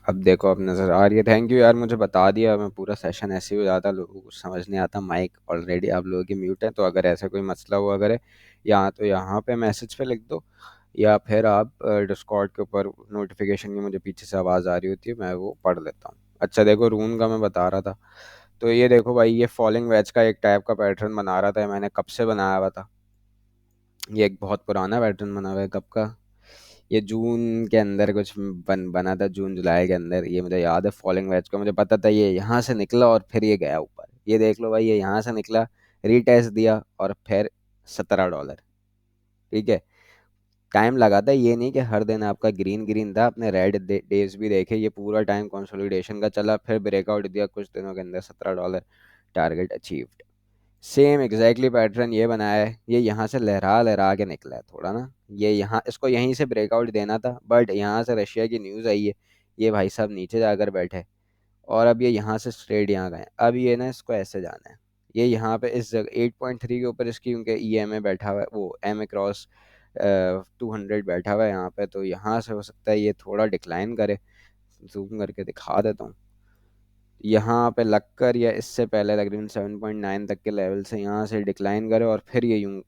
अब देखो, अब नज़र आ रही है। थैंक यू यार, मुझे बता दिया। मैं पूरा सेशन ऐसे ही हो जाता, लोगों को समझ नहीं आता। माइक ऑलरेडी आप लोगों की म्यूट है, तो अगर ऐसा कोई मसला हुआ करे, या तो यहाँ पे मैसेज पे लिख दो, या फिर आप डिस्कॉर्ड के ऊपर नोटिफिकेशन की मुझे पीछे से आवाज़ आ रही होती है, मैं वो पढ़ लेता हूँ। अच्छा देखो, रून का मैं बता रहा था। तो ये देखो भाई, ये फॉलिंग वेज का एक टाइप का पैटर्न बना रहा था, मैंने कब से बनाया हुआ था। ये एक बहुत पुराना पैटर्न बना हुआ है, कब का। ये जून के अंदर कुछ बना था, जून जुलाई के अंदर। ये मुझे याद है, फॉलिंग वेज का मुझे पता था। ये यहाँ से निकला और फिर ये गया ऊपर। ये देख लो भाई, ये यहाँ से निकला, रीटेस्ट दिया, और फिर $17। ठीक है। टाइम लगा था, ये नहीं कि हर दिन आपका ग्रीन ग्रीन था। आपने रेड डेज भी देखे। ये पूरा टाइम कंसोलिडेशन का चला, फिर ब्रेकआउट दिया कुछ दिनों के अंदर, $17। Target achieved. Same exactly pattern ये बनाया है। ये यहाँ से लहरा लहरा के निकला है थोड़ा ना। ये यहाँ, इसको यहीं से ब्रेकआउट देना था, बट यहाँ से रशिया की न्यूज़ आई है। ये भाई साहब नीचे जाकर बैठे, और अब ये यहाँ से स्ट्रेट यहाँ गए। अब ये ना, इसको ऐसे जाना है। ये यहाँ पे इस जगह 8.3 के ऊपर इसकी, क्योंकि EMA बैठा हुआ है, वो MA क्रॉस 200 बैठा हुआ है यहाँ पे। तो यहाँ से हो सकता है ये थोड़ा डिक्लाइन करे। जूम करके दिखा देता हूँ। यहाँ पे लगकर, या इससे पहले तकरीबन 7.9 तक के लेवल से यहाँ से डिक्लाइन करे, और फिर ये यूं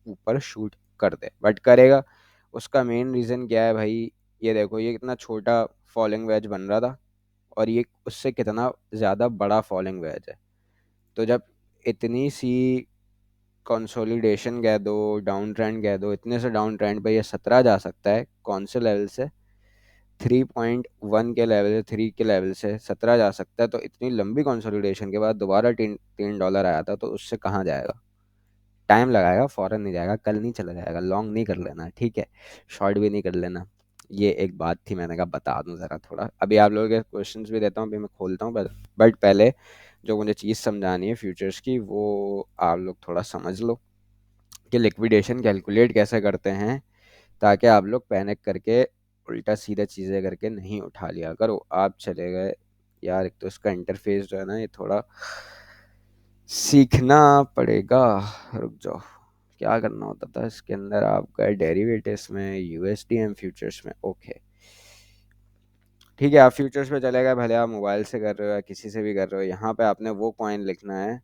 ऊपर शूट कर दे। बट करेगा। उसका मेन रीज़न क्या है भाई? ये देखो, ये कितना छोटा फॉलिंग वेज बन रहा था, और ये उससे कितना ज़्यादा बड़ा फॉलिंग वेज है। तो जब इतनी सी कंसोलिडेशन कह दो, डाउन ट्रेंड कह दो, इतने से डाउन ट्रेंड पे ये 17 जा सकता है, कौन से लेवल से? 3.1 के लेवल से, 3 के लेवल से 17 जा सकता है। तो इतनी लंबी कंसोलिडेशन के बाद दोबारा $3 आया था, तो उससे कहाँ जाएगा? टाइम लगाएगा, फौरन नहीं जाएगा, कल नहीं चला जाएगा। लॉन्ग नहीं कर लेना, ठीक है। शॉर्ट भी नहीं कर लेना। ये एक बात थी, मैंने कहा बता दूं ज़रा थोड़ा। अभी आप लोगों के क्वेश्चंस भी देता हूँ, अभी मैं खोलता हूँ, बट पहले जो मुझे चीज़ समझानी है फ्यूचर्स की, वो आप लोग थोड़ा समझ लो कि लिक्विडेशन कैलकुलेट कैसे करते हैं, ताकि आप लोग पैनिक करके उल्टा सीधा चीज़ें करके नहीं उठा लिया करो। आप चले गए यार, एक तो इसका इंटरफेस जो है ना, ये थोड़ा सीखना पड़ेगा। रुक जाओ, क्या करना होता था इसके अंदर? आपका डेरिवेटिव्स में, USDM फ्यूचर्स में, ओके। ठीक है, आप फ्यूचर्स पे चले गए, भले आप मोबाइल से कर रहे हो या किसी से भी कर रहे हो। यहाँ पे आपने वो कॉइन लिखना है।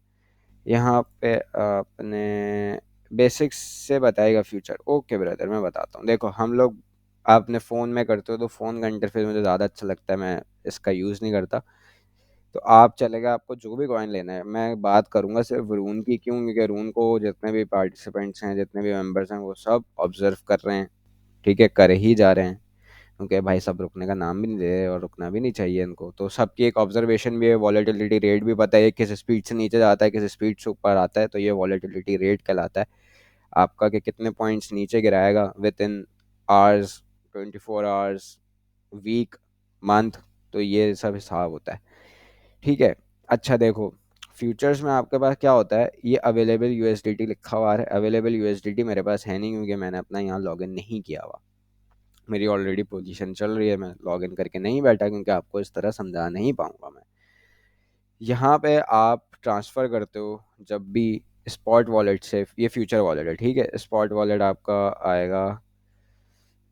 यहाँ पे आपने बेसिक्स से बताएगा फ्यूचर। ओके ब्रदर, मैं बताता हूँ। देखो, हम लोग, आपने फ़ोन में करते हो तो फ़ोन का इंटरफेस मुझे ज़्यादा अच्छा लगता है, मैं इसका यूज़ नहीं करता। तो आप चलेगा, आपको जो भी कॉइन लेना है, मैं बात करूंगा सिर्फ रून की। क्यों? क्योंकि रून को जितने भी पार्टिसिपेंट्स हैं, जितने भी मेंबर्स हैं, वो सब ऑब्जर्व कर रहे हैं। ठीक है, कर ही जा रहे हैं, क्योंकि भाई सब रुकने का नाम भी नहीं दे रहे, और रुकना भी नहीं चाहिए इनको। तो सबकी एक ऑब्जर्वेशन भी है। वॉलेटिलिटी रेट भी पता है, किस स्पीड से नीचे जाता है, किस स्पीड से ऊपर आता है। तो ये वॉलेटिलिटी रेट कहलाता है आपका, कि कितने पॉइंट्स नीचे गिराएगा with in hours, 24 hours, week, month. तो ये सब हिसाब होता है। ठीक है। अच्छा देखो, फ्यूचर्स में आपके पास क्या होता है, ये अवेलेबल यूएसडीटी लिखा हुआ है। अवेलेबल यूएसडीटी मेरे पास है नहीं, क्योंकि मैंने अपना यहाँ लॉगिन नहीं किया हुआ। मेरी ऑलरेडी पोजीशन चल रही है, मैं लॉगिन करके नहीं बैठा, क्योंकि आपको इस तरह समझा नहीं पाऊंगा मैं। यहाँ पे आप ट्रांसफ़र करते हो जब भी स्पॉट वॉलेट से। ये फ्यूचर वॉलेट है, ठीक है। स्पॉट वॉलेट आपका आएगा,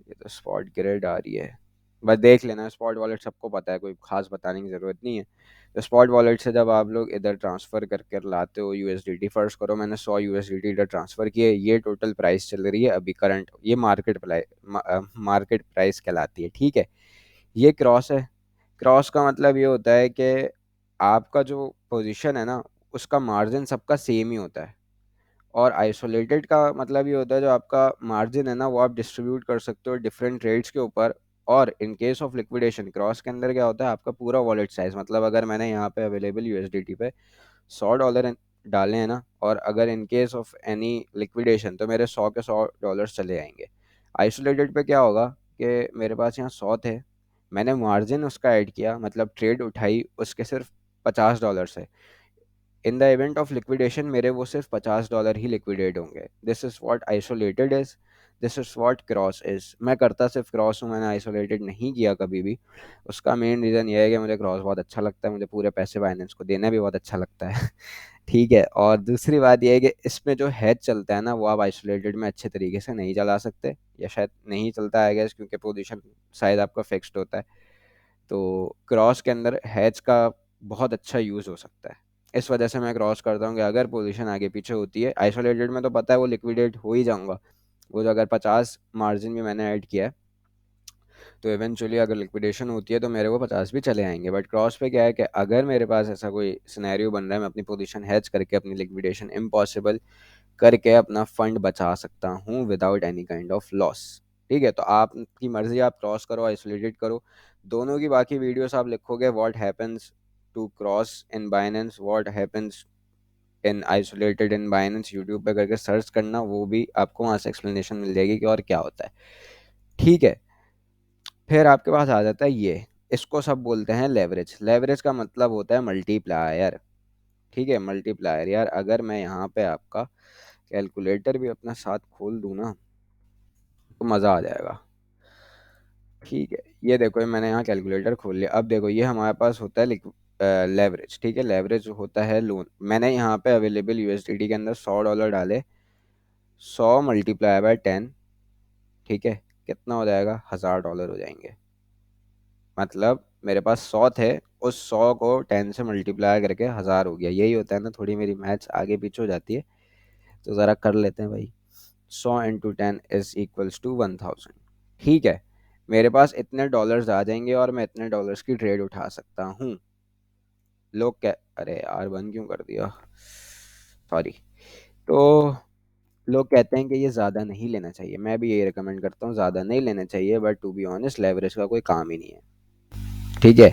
ये तो स्पॉट ग्रेड आ रही है, बस देख लेना। स्पॉट वॉलेट सबको पता है, कोई खास बताने की ज़रूरत नहीं है। तो स्पॉट वॉलेट से जब आप लोग इधर ट्रांसफ़र करके लाते हो USDT, फर्स्ट करो, मैंने 100 USDT इधर ट्रांसफ़र किए। ये टोटल प्राइस चल रही है अभी करंट, ये मार्केट प्राइस कहलाती है, ठीक है। ये क्रॉस है। क्रॉस का मतलब ये होता है कि आपका जो पोजीशन है ना, उसका मार्जिन सबका सेम ही होता है। और आइसोलेटेड का मतलब ये होता है, जो आपका मार्जिन है ना, वो आप डिस्ट्रीब्यूट कर सकते हो डिफरेंट ट्रेड्स के ऊपर। और in case of liquidation, cross के अंदर क्या होता है, आपका पूरा वॉलेट साइज, मतलब अगर मैंने यहाँ पे अवेलेबल USDT पे $100 डाले हैं ना, और अगर in case of any liquidation, तो मेरे 100 के $100 चले जाएंगे। आइसोलेटेड पे क्या होगा कि मेरे पास यहाँ 100 थे, मैंने मार्जिन उसका ऐड किया, मतलब ट्रेड उठाई उसके सिर्फ $50 से। In the event of liquidation मेरे वो सिर्फ $50 ही लिक्विडेट होंगे। This is what isolated is, this is what cross is. मैं करता सिर्फ क्रॉस हूँ, मैंने आइसोलेटेड नहीं किया कभी भी। उसका मेन रीज़न ये है कि मुझे क्रॉस बहुत अच्छा लगता है, मुझे पूरे पैसे बाइनेंस को देना भी बहुत अच्छा लगता है। ठीक है। और दूसरी बात यह है कि इसमें जो हैच चलता है ना, वो आप आइसोलेटेड में अच्छे तरीके से नहीं चला सकते, या शायद नहीं चलता है गैस, क्योंकि पोजीशन साइज आपका फिक्स्ड होता है। तो क्रॉस के अंदर हैच का बहुत अच्छा यूज़ हो सकता है। इस वजह से मैं क्रॉस करता हूँ कि अगर पोजीशन आगे पीछे होती है, आइसोलेटेड में तो पता है वो लिक्विडेट हो ही जाऊंगा, वो जो अगर 50 मार्जिन भी मैंने ऐड किया है तो इवेंचुअली अगर लिक्विडेशन होती है तो मेरे को 50 भी चले आएंगे। बट क्रॉस पे क्या है कि अगर मेरे पास ऐसा कोई सिनेरियो बन रहा है, मैं अपनी पोजीशन हैच करके अपनी लिक्विडेशन इम्पॉसिबल करके अपना फंड बचा सकता हूँ without any kind of loss. ठीक है, तो आपकी मर्जी, आप क्रॉस करो आइसोलेटेड करो, दोनों की बाकी वीडियोस आप लिखोगे what happens to cross in Binance, what happens in isolated in Binance, YouTube पे करके सर्च करना, वो भी आपको वहाँ से एक्सप्लेनेशन मिल जाएगी कि और क्या होता है। ठीक है, फिर आपके पास आ जाता है ये, इसको सब बोलते हैं लेवरेज। लेवरेज का मतलब होता है मल्टीप्लायर। ठीक है, मल्टीप्लायर यार, अगर मैं यहाँ पे आपका कैलकुलेटर भी अपना साथ खोल दूँ ना तो मज़ा आ जाएगा। ठीक है, ये देखो, ये मैंने यहाँ कैलकुलेटर खोल लिया। अब देखो, ये हमारे पास होता है लेवरेज। ठीक है, लेवरेज होता है लोन। मैंने यहाँ पे अवेलेबल यूएसडीटी के अंदर $100 डाले, 100 × 10। ठीक है, कितना हो जाएगा, $1000 हो जाएंगे। मतलब मेरे पास 100 थे, उस 100 को 10 से मल्टीप्लाई करके 1000 हो गया। यही होता है ना, थोड़ी मेरी मैथ्स आगे पीछे हो जाती है, तो ज़रा कर लेते हैं भाई। 100 × 10 = 1000। ठीक है, मेरे पास इतने डॉलर्स आ जाएंगे और मैं इतने डॉलर्स की ट्रेड उठा सकता हूँ। लोग क्या, अरे यार बंद क्यों कर दिया, सॉरी। तो लोग कहते हैं कि ये ज़्यादा नहीं लेना चाहिए, मैं भी यही रिकमेंड करता हूँ, ज़्यादा नहीं लेना चाहिए। But to be honest, leverage का कोई काम ही नहीं है। ठीक है,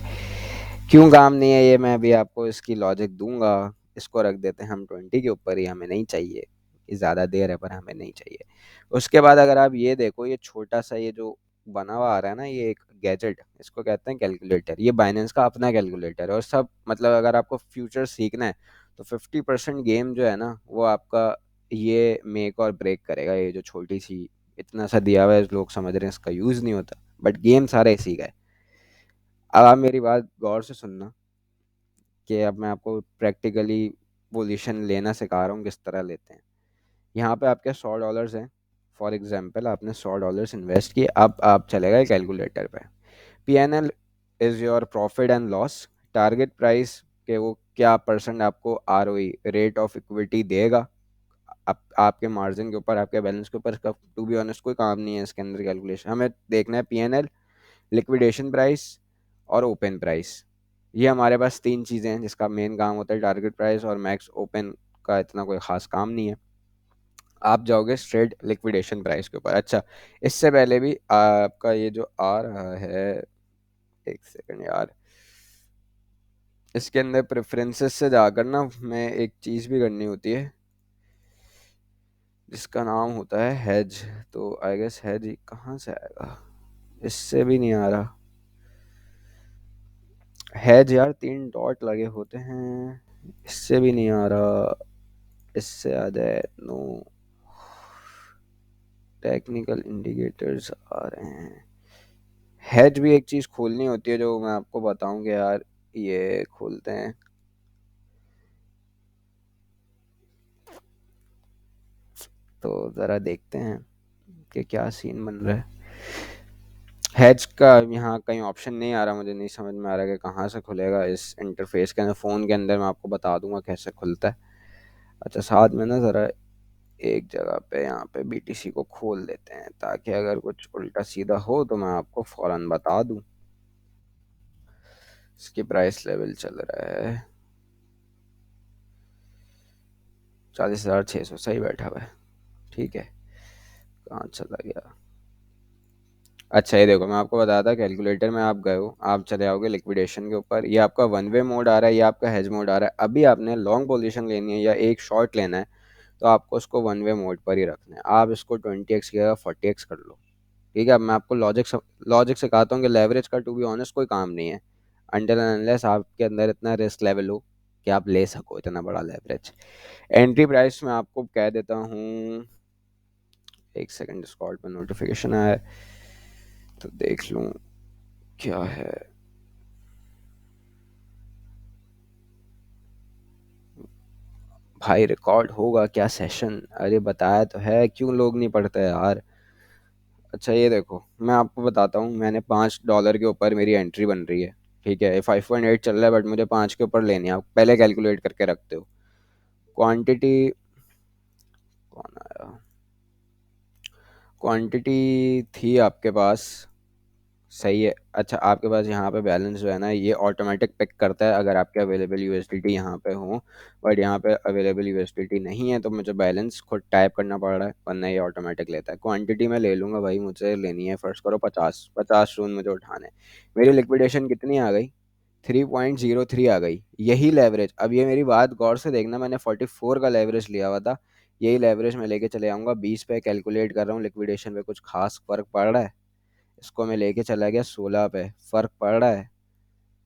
क्यों काम नहीं है ये मैं अभी आपको इसकी लॉजिक दूंगा। इसको रख देते हैं हम 20 के ऊपर ही, हमें नहीं चाहिए, ये ज़्यादा देर है पर हमें नहीं चाहिए। उसके बाद अगर आप ये देखो, ये छोटा सा ये जो बना हुआ आ रहा है ना, ये एक गैजेट, इसको कहते हैं कैलकुलेटर। ये बाइनेंस का अपना कैलकुलेटर है। और सब मतलब अगर आपको फ्यूचर सीखना है तो 50% गेम जो है ना वो आपका ये मेक और ब्रेक करेगा। ये जो छोटी सी इतना सा दिया हुआ है, लोग समझ रहे हैं इसका यूज़ नहीं होता, बट गेम सारा इसी का है। अब आप मेरी बात गौर से सुनना कि अब मैं आपको प्रैक्टिकली पोजीशन लेना सिखा रहा हूँ किस तरह लेते हैं। यहाँ पे आपके $100 हैं। फॉर एग्जांपल आपने $100 इन्वेस्ट किए। अब आप चले गए कैलकुलेटर पे। PNL is your profit and loss. Target price के वो क्या परसेंट आपको ROE, रेट ऑफ इक्विटी देगा आपके मार्जिन के ऊपर, आपके बैलेंस के ऊपर। इसका टू बी ऑनेस्ट कोई काम नहीं है इसके अंदर कैलकुलेशन। हमें देखना है PNL, लिक्विडेशन प्राइस और ओपन प्राइस। ये हमारे पास तीन चीज़ें हैं जिसका मेन काम होता है। टारगेट प्राइस और मैक्स ओपन का इतना कोई ख़ास काम नहीं है। आप जाओगे स्ट्रेट लिक्विडेशन प्राइस के ऊपर। अच्छा, इससे पहले भी आपका ये जो आ रहा है, एक सेकंड यार, इसके अंदर प्रेफरेंसेस से जाकर ना मैं एक चीज़ भी करनी होती है जिसका नाम होता है हैज। तो आई गेस हैज कहाँ से आएगा, इससे भी नहीं आ रहा हैज यार, 3 डॉट लगे होते हैं, इससे भी नहीं आ रहा। इससे आ जाए, नो, टेक्निकल इंडिकेटर्स आ रहे हैं। हैज भी एक चीज़ खोलनी होती है जो मैं आपको बताऊंगा यार, ये खोलते हैं। तो ज़रा देखते हैं कि क्या सीन बन रहा है। हैज का यहाँ कहीं ऑप्शन नहीं आ रहा, मुझे नहीं समझ में आ रहा कि कहाँ से खुलेगा इस इंटरफेस के अंदर। फ़ोन के अंदर मैं आपको बता दूंगा कैसे खुलता है। अच्छा, साथ में ना ज़रा एक जगह पे यहाँ पे BTC को खोल देते हैं ताकि अगर कुछ उल्टा सीधा हो तो मैं आपको फ़ौरन बता दूँ। इसकी प्राइस लेवल चल रहा है 40,600, सही बैठा हुआ है। ठीक है, कहाँ चला गया। अच्छा, ये देखो, मैं आपको बताया था कैलकुलेटर में आप गए हो, आप चले आओगे लिक्विडेशन के ऊपर। ये आपका वन वे मोड आ रहा है, ये आपका हेज मोड आ रहा है। अभी आपने लॉन्ग पोजीशन लेनी है या एक शॉर्ट लेना है तो आपको उसको वन वे मोड पर ही रखना है। आप इसको 20x की जगह 40x कर लो। ठीक है, अब मैं आपको लॉजिक सिखाता हूँ कि लेवरेज का टू बी ऑनेस्ट कोई काम नहीं है अनटिल अनलेस आपके अंदर इतना रिस्क लेवल हो कि आप ले सको इतना बड़ा लेवरेज। एंट्री प्राइस मैं आपको कह देता हूँ, एक सेकंड, डिस्कॉर्ड पर नोटिफिकेशन आया है तो देख लूँ क्या है। भाई रिकॉर्ड होगा क्या सेशन, अरे बताया तो है, क्यों लोग नहीं पढ़ते यार। अच्छा ये देखो, मैं आपको बताता हूँ, मैंने $5 के ऊपर मेरी एंट्री बन रही है। ठीक है, 5.8 चल रहा है, बट मुझे 5 के ऊपर लेनी है। आप पहले कैलकुलेट करके रखते हो क्वांटिटी। कौन आया? क्वांटिटी थी आपके पास, सही है। अच्छा, आपके पास यहाँ पे बैलेंस जो है ना, ये ऑटोमेटिक पिक करता है अगर आपके अवेलेबल यूएसडीटी यहाँ पे हो। बट यहाँ पे अवेलेबल यूएसडीटी नहीं है, तो मुझे बैलेंस खुद टाइप करना पड़ रहा है, वरना ये ऑटोमेटिक लेता है। क्वांटिटी मैं ले लूँगा भाई, मुझे लेनी है, फर्स्ट करो 50 रून मुझे उठाने हैं। मेरी लिक्विडेशन कितनी आ गई? 3.03 आ गई। यही लेवरेज, अब ये मेरी बात गौर से देखना, मैंने 44 का लेवरेज लिया हुआ था। यही लेवरेज मैं लेके चले आऊँगा 20 पे। कैलकुलेट कर रहा हूँ लिक्विडेशन पे कुछ खास फर्क पड़ रहा है? इसको मैं लेके चला गया 16 पे, फर्क पड़ रहा है?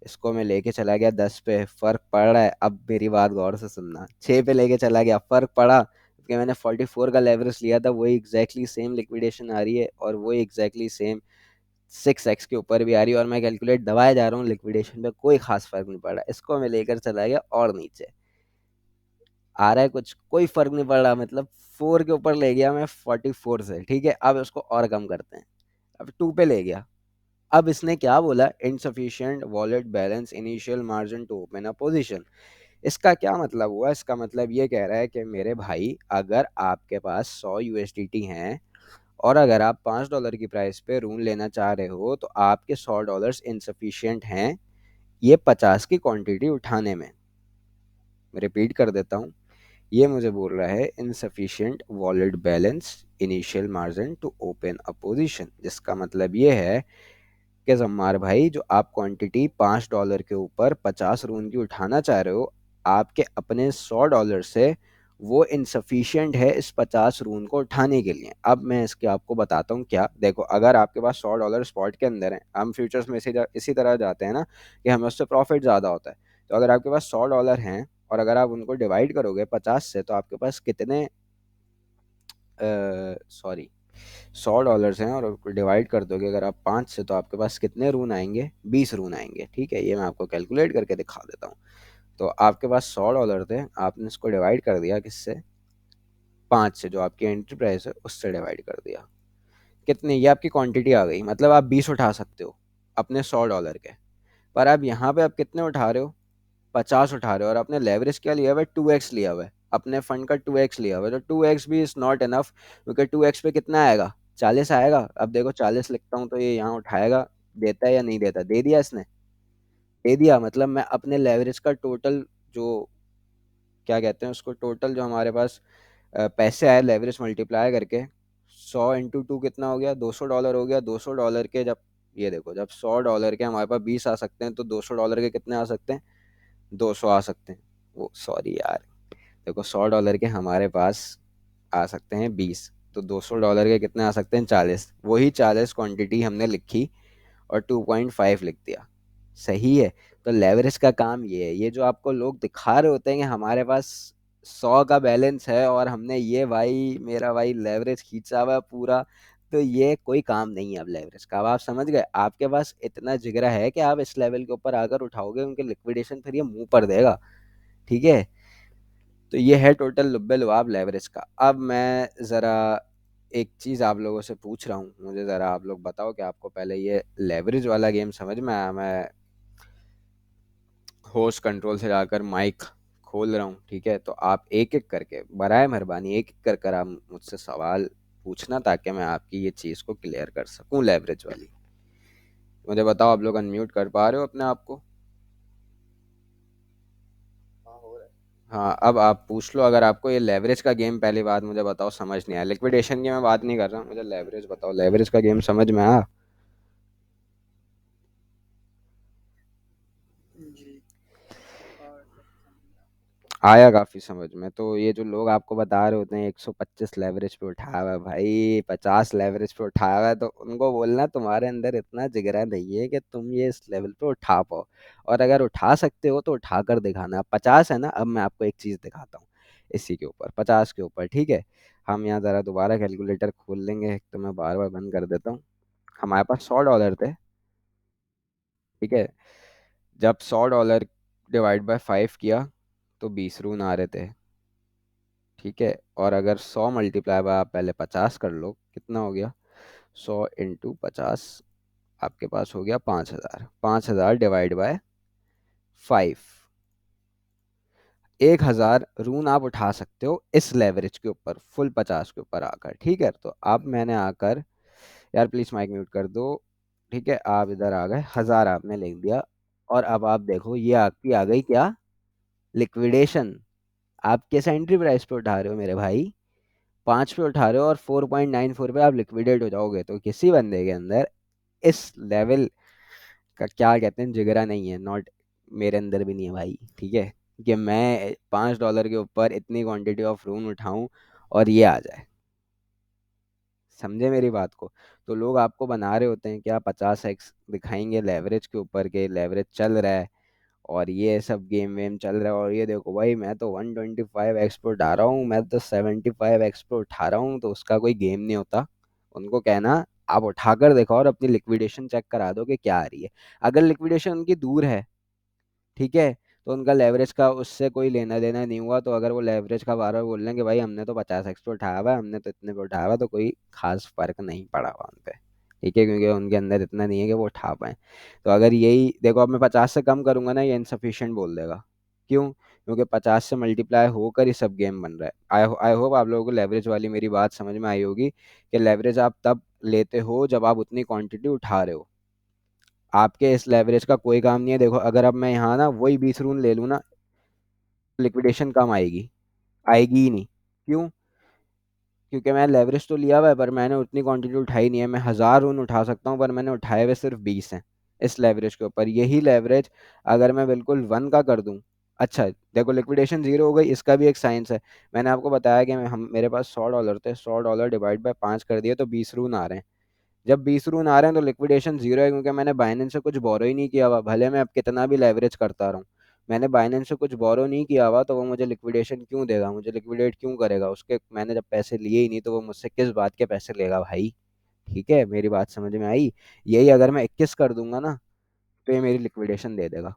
इसको मैं लेके चला गया 10 पे, फर्क पड़ रहा है? अब मेरी बात गौर से सुनना, 6 पे लेके चला गया, फर्क पड़ा? क्योंकि मैंने 44 का लेवरेज लिया था, वही एग्जैक्टली सेम लिक्विडेशन आ रही है, और वही एग्जैक्टली सेम 6x के ऊपर भी आ रही है, और मैं कैलकुलेट दबाए जा रहा हूँ, लिक्विडेशन पे कोई खास फर्क नहीं पड़ रहा। इसको मैं लेकर चला गया और नीचे आ रहा है कुछ, कोई फर्क नहीं पड़ रहा, मतलब 4 के ऊपर ले गया मैं 44 से। ठीक है, अब इसको और कम करते हैं, अब 2 पे ले गया। अब इसने क्या बोला? Insufficient wallet balance initial margin to open a position. इसका क्या मतलब हुआ? इसका मतलब ये कह रहा है कि मेरे भाई, अगर आपके पास 100 यूएसडीटी हैं, और अगर आप $5 की प्राइस पे रून लेना चाह रहे हो, तो आपके $100 इनसफिशिएंट हैं ये 50 की क्वांटिटी उठाने में। मैं रिपीट कर देता हूँ, ये मुझे बोल रहा है insufficient wallet balance initial margin to open a position, जिसका मतलब ये है कि जम्मार भाई, जो आप क्वांटिटी $5 के ऊपर 50 रून की उठाना चाह रहे हो, आपके अपने $100 से वो इनसफिशियंट है इस 50 रून को उठाने के लिए। अब मैं इसके आपको बताता हूँ क्या। देखो, अगर आपके पास $100 स्पॉट के अंदर है, हम फ्यूचर्स में इसी तरह जाते हैं ना, कि हमें उससे प्रॉफिट ज़्यादा होता है। तो अगर आपके पास $100 हैं, और अगर आप उनको डिवाइड करोगे 50 से, तो आपके पास कितने, सॉरी, $100 हैं, और उसको डिवाइड कर दोगे अगर आप 5 से, तो आपके पास कितने रून आएंगे? 20 रून आएंगे। ठीक है, ये मैं आपको कैलकुलेट करके दिखा देता हूँ। तो आपके पास $100 थे, आपने इसको डिवाइड कर दिया किससे? 5 से, जो आपकी एंट्री प्राइस है उससे डिवाइड कर दिया। कितनी? ये आपकी क्वांटिटी आ गई, मतलब आप 20 उठा सकते हो अपने $100 के। पर अब यहाँ पे आप कितने उठा रहे हो? 50 उठा रहे हो, और अपने लेवरेज क्या लिया हुआ है? 2x लिया हुआ है, अपने फंड का 2x लिया हुआ है। तो 2x भी इज नॉट इनफ, क्योंकि 2x पे कितना आएगा? 40 आएगा। अब देखो 40 लिखता हूँ तो ये यहाँ उठाएगा, देता है या नहीं देता? दे दिया इसने, दे दिया। मतलब मैं अपने लेवरेज का टोटल, जो क्या कहते हैं उसको, टोटल जो हमारे पास पैसे आए लेवरेज मल्टीप्लाई करके, 100 × 2 कितना हो गया? $200 हो गया। $200 के जब, ये देखो, जब $100 के हमारे पास 20 आ सकते हैं, तो $200 के कितने आ सकते हैं? 200 आ सकते हैं। वो सॉरी यार, देखो, $100 के हमारे पास आ सकते हैं 20, तो $200 के कितने आ सकते हैं? 40। वही 40 क्वांटिटी हमने लिखी, और 2.5 लिख दिया। सही है। तो लेवरेज का काम ये है, ये जो आपको लोग दिखा रहे होते हैं कि हमारे पास 100 का बैलेंस है, और हमने ये भाई, मेरा भाई लेवरेज खींचा हुआ है पूरा, तो ये कोई काम नहीं है अब लेवरेज का। अब आप समझ गए, आपके पास इतना जिगरा है कि आप इस लेवल के ऊपर आकर उठाओगे उनके लिक्विडेशन, फिर ये मुंह पर देगा। ठीक है, तो ये है टोटल लुब्बे लुआब लेवरेज का। अब मैं ज़रा एक चीज़ आप लोगों से पूछ रहा हूँ, मुझे ज़रा आप लोग बताओ कि आपको पहले ये लेवरेज वाला गेम समझ में आया? मैं होस्ट कंट्रोल से जाकर माइक खोल रहा हूँ। ठीक है, तो आप एक एक करके, बराए मेहरबानी, एक एक कर कर आप मुझसे सवाल पूछना, ताकि मैं आपकी ये चीज़ को क्लियर कर सकूँ लेवरेज वाली। मुझे बताओ, आप लोग अनम्यूट कर पा रहे हो अपने आप को? हाँ, अब आप पूछ लो, अगर आपको ये लेवरेज का गेम, पहली बात मुझे बताओ, समझ नहीं आया। लिक्विडेशन की मैं बात नहीं कर रहा, मुझे लेवरेज बताओ, लेवरेज का गेम समझ में आया? आया काफी समझ में। तो ये जो लोग आपको बता रहे होते हैं 125 लेवरेज पे उठाया हुआ है भाई, 50 लेवरेज पे उठाया हुआ है, तो उनको बोलना तुम्हारे अंदर इतना जिगरा नहीं है कि तुम ये इस लेवल पे उठा पाओ। और अगर उठा सकते हो तो उठा कर दिखाना। 50 है ना? अब मैं आपको एक चीज दिखाता हूँ इसी के ऊपर, 50 के ऊपर। ठीक है, हम यहाँ जरा दोबारा कैलकुलेटर खोल लेंगे, तो मैं बार बार बंद कर देता हूँ। हमारे पास $100 थे। ठीक है, जब $100 डिवाइड बाय 5 किया, तो 20 रून आ रहे थे। ठीक है, और अगर 100 मल्टीप्लाई बाय, आप पहले 50 कर लो, कितना हो गया? 100 × 50, आपके पास हो गया 5,000। 5,000 डिवाइड बाय 5। 1,000 रून आप उठा सकते हो इस लेवरेज के ऊपर, फुल 50 के ऊपर आकर। ठीक है, तो अब मैंने आकर, यार प्लीज माइक म्यूट कर दो। ठीक है, आप इधर आ गए, 1,000 आपने लिख दिया। और अब आप देखो ये आपकी आ गई क्या, लिक्विडेशन। आप किस एंट्री प्राइस पे उठा रहे हो मेरे भाई, 5 पे उठा रहे हो, और 4.94 पे आप लिक्विडेट हो जाओगे। तो किसी बंदे के अंदर इस लेवल का क्या कहते हैं, जिगरा नहीं है। नॉट, मेरे अंदर भी नहीं है भाई। ठीक है, कि मैं $5 के ऊपर इतनी क्वांटिटी ऑफ रून उठाऊं और ये आ जाए। समझे मेरी बात को। तो लोग आपको बना रहे होते हैं कि आप 50x दिखाएंगे लेवरेज के ऊपर, के लेवरेज चल रहा है और ये सब गेम वेम चल रहा है, और ये देखो भाई मैं तो 125x पे उठा रहा हूँ, मैं तो 75x पे उठा रहा हूँ, तो उसका कोई गेम नहीं होता। उनको कहना आप उठाकर देखो और अपनी लिक्विडेशन चेक करा दो कि क्या आ रही है। अगर लिक्विडेशन उनकी दूर है, ठीक है, तो उनका लेवरेज का उससे कोई लेना देना नहीं हुआ। तो अगर वो लेवरेज का बार बार बोल रहे हैं कि भाई हमने तो 50x पे उठाया हुआ है, हमने तो इतने पे उठाया हुआ है, तो कोई खास फर्क नहीं पड़ा हुआ उन पे। ठीक है, क्योंकि उनके अंदर इतना नहीं है कि वो उठा पाए। तो अगर यही देखो, अब मैं 50 से कम करूंगा ना, ये इनसफिशियंट बोल देगा। क्यों? क्योंकि 50 से मल्टीप्लाई होकर ही सब गेम बन रहा है। आई होप आप लोगों को लेवरेज वाली मेरी बात समझ में आई होगी, कि लेवरेज आप तब लेते हो जब आप उतनी क्वांटिटी उठा रहे हो। आपके इस लेवरेज का कोई काम नहीं है। देखो अगर अब मैं यहाँ ना वही 20 रून ले लूँ ना, लिक्विडेशन कम आएगी, आएगी ही नहीं। क्यों? क्योंकि मैं लेवरेज तो लिया हुआ है, पर मैंने उतनी क्वांटिटी उठाई नहीं है। मैं 1,000 रून उठा सकता हूँ, पर मैंने उठाए हुए सिर्फ 20 हैं इस लेवरेज के ऊपर। यही लेवरेज अगर मैं बिल्कुल 1 का कर दूं, अच्छा देखो लिक्विडेशन जीरो हो गई, इसका भी एक साइंस है। मैंने आपको बताया कि हम मेरे पास $100 थे, $100 डिवाइड बाय 5 कर दिए तो 20 रून आ रहे हैं। जब 20 रून आ रहे हैं तो लिक्विडेशन जीरो है, क्योंकि मैंने बाइनेंस से कुछ बोरो ही नहीं किया हुआ। भले मैं अब कितना भी लेवरेज करता रहूँ, मैंने बाइनेंस से कुछ बोरो नहीं किया हुआ, तो वो मुझे लिक्विडेशन क्यों देगा, मुझे लिक्विडेट क्यों करेगा? उसके मैंने जब पैसे लिए ही नहीं, तो वो मुझसे किस बात के पैसे लेगा भाई? ठीक है, मेरी बात समझ में आई? यही अगर मैं 21 कर दूंगा ना, तो ये मेरी लिक्विडेशन दे देगा।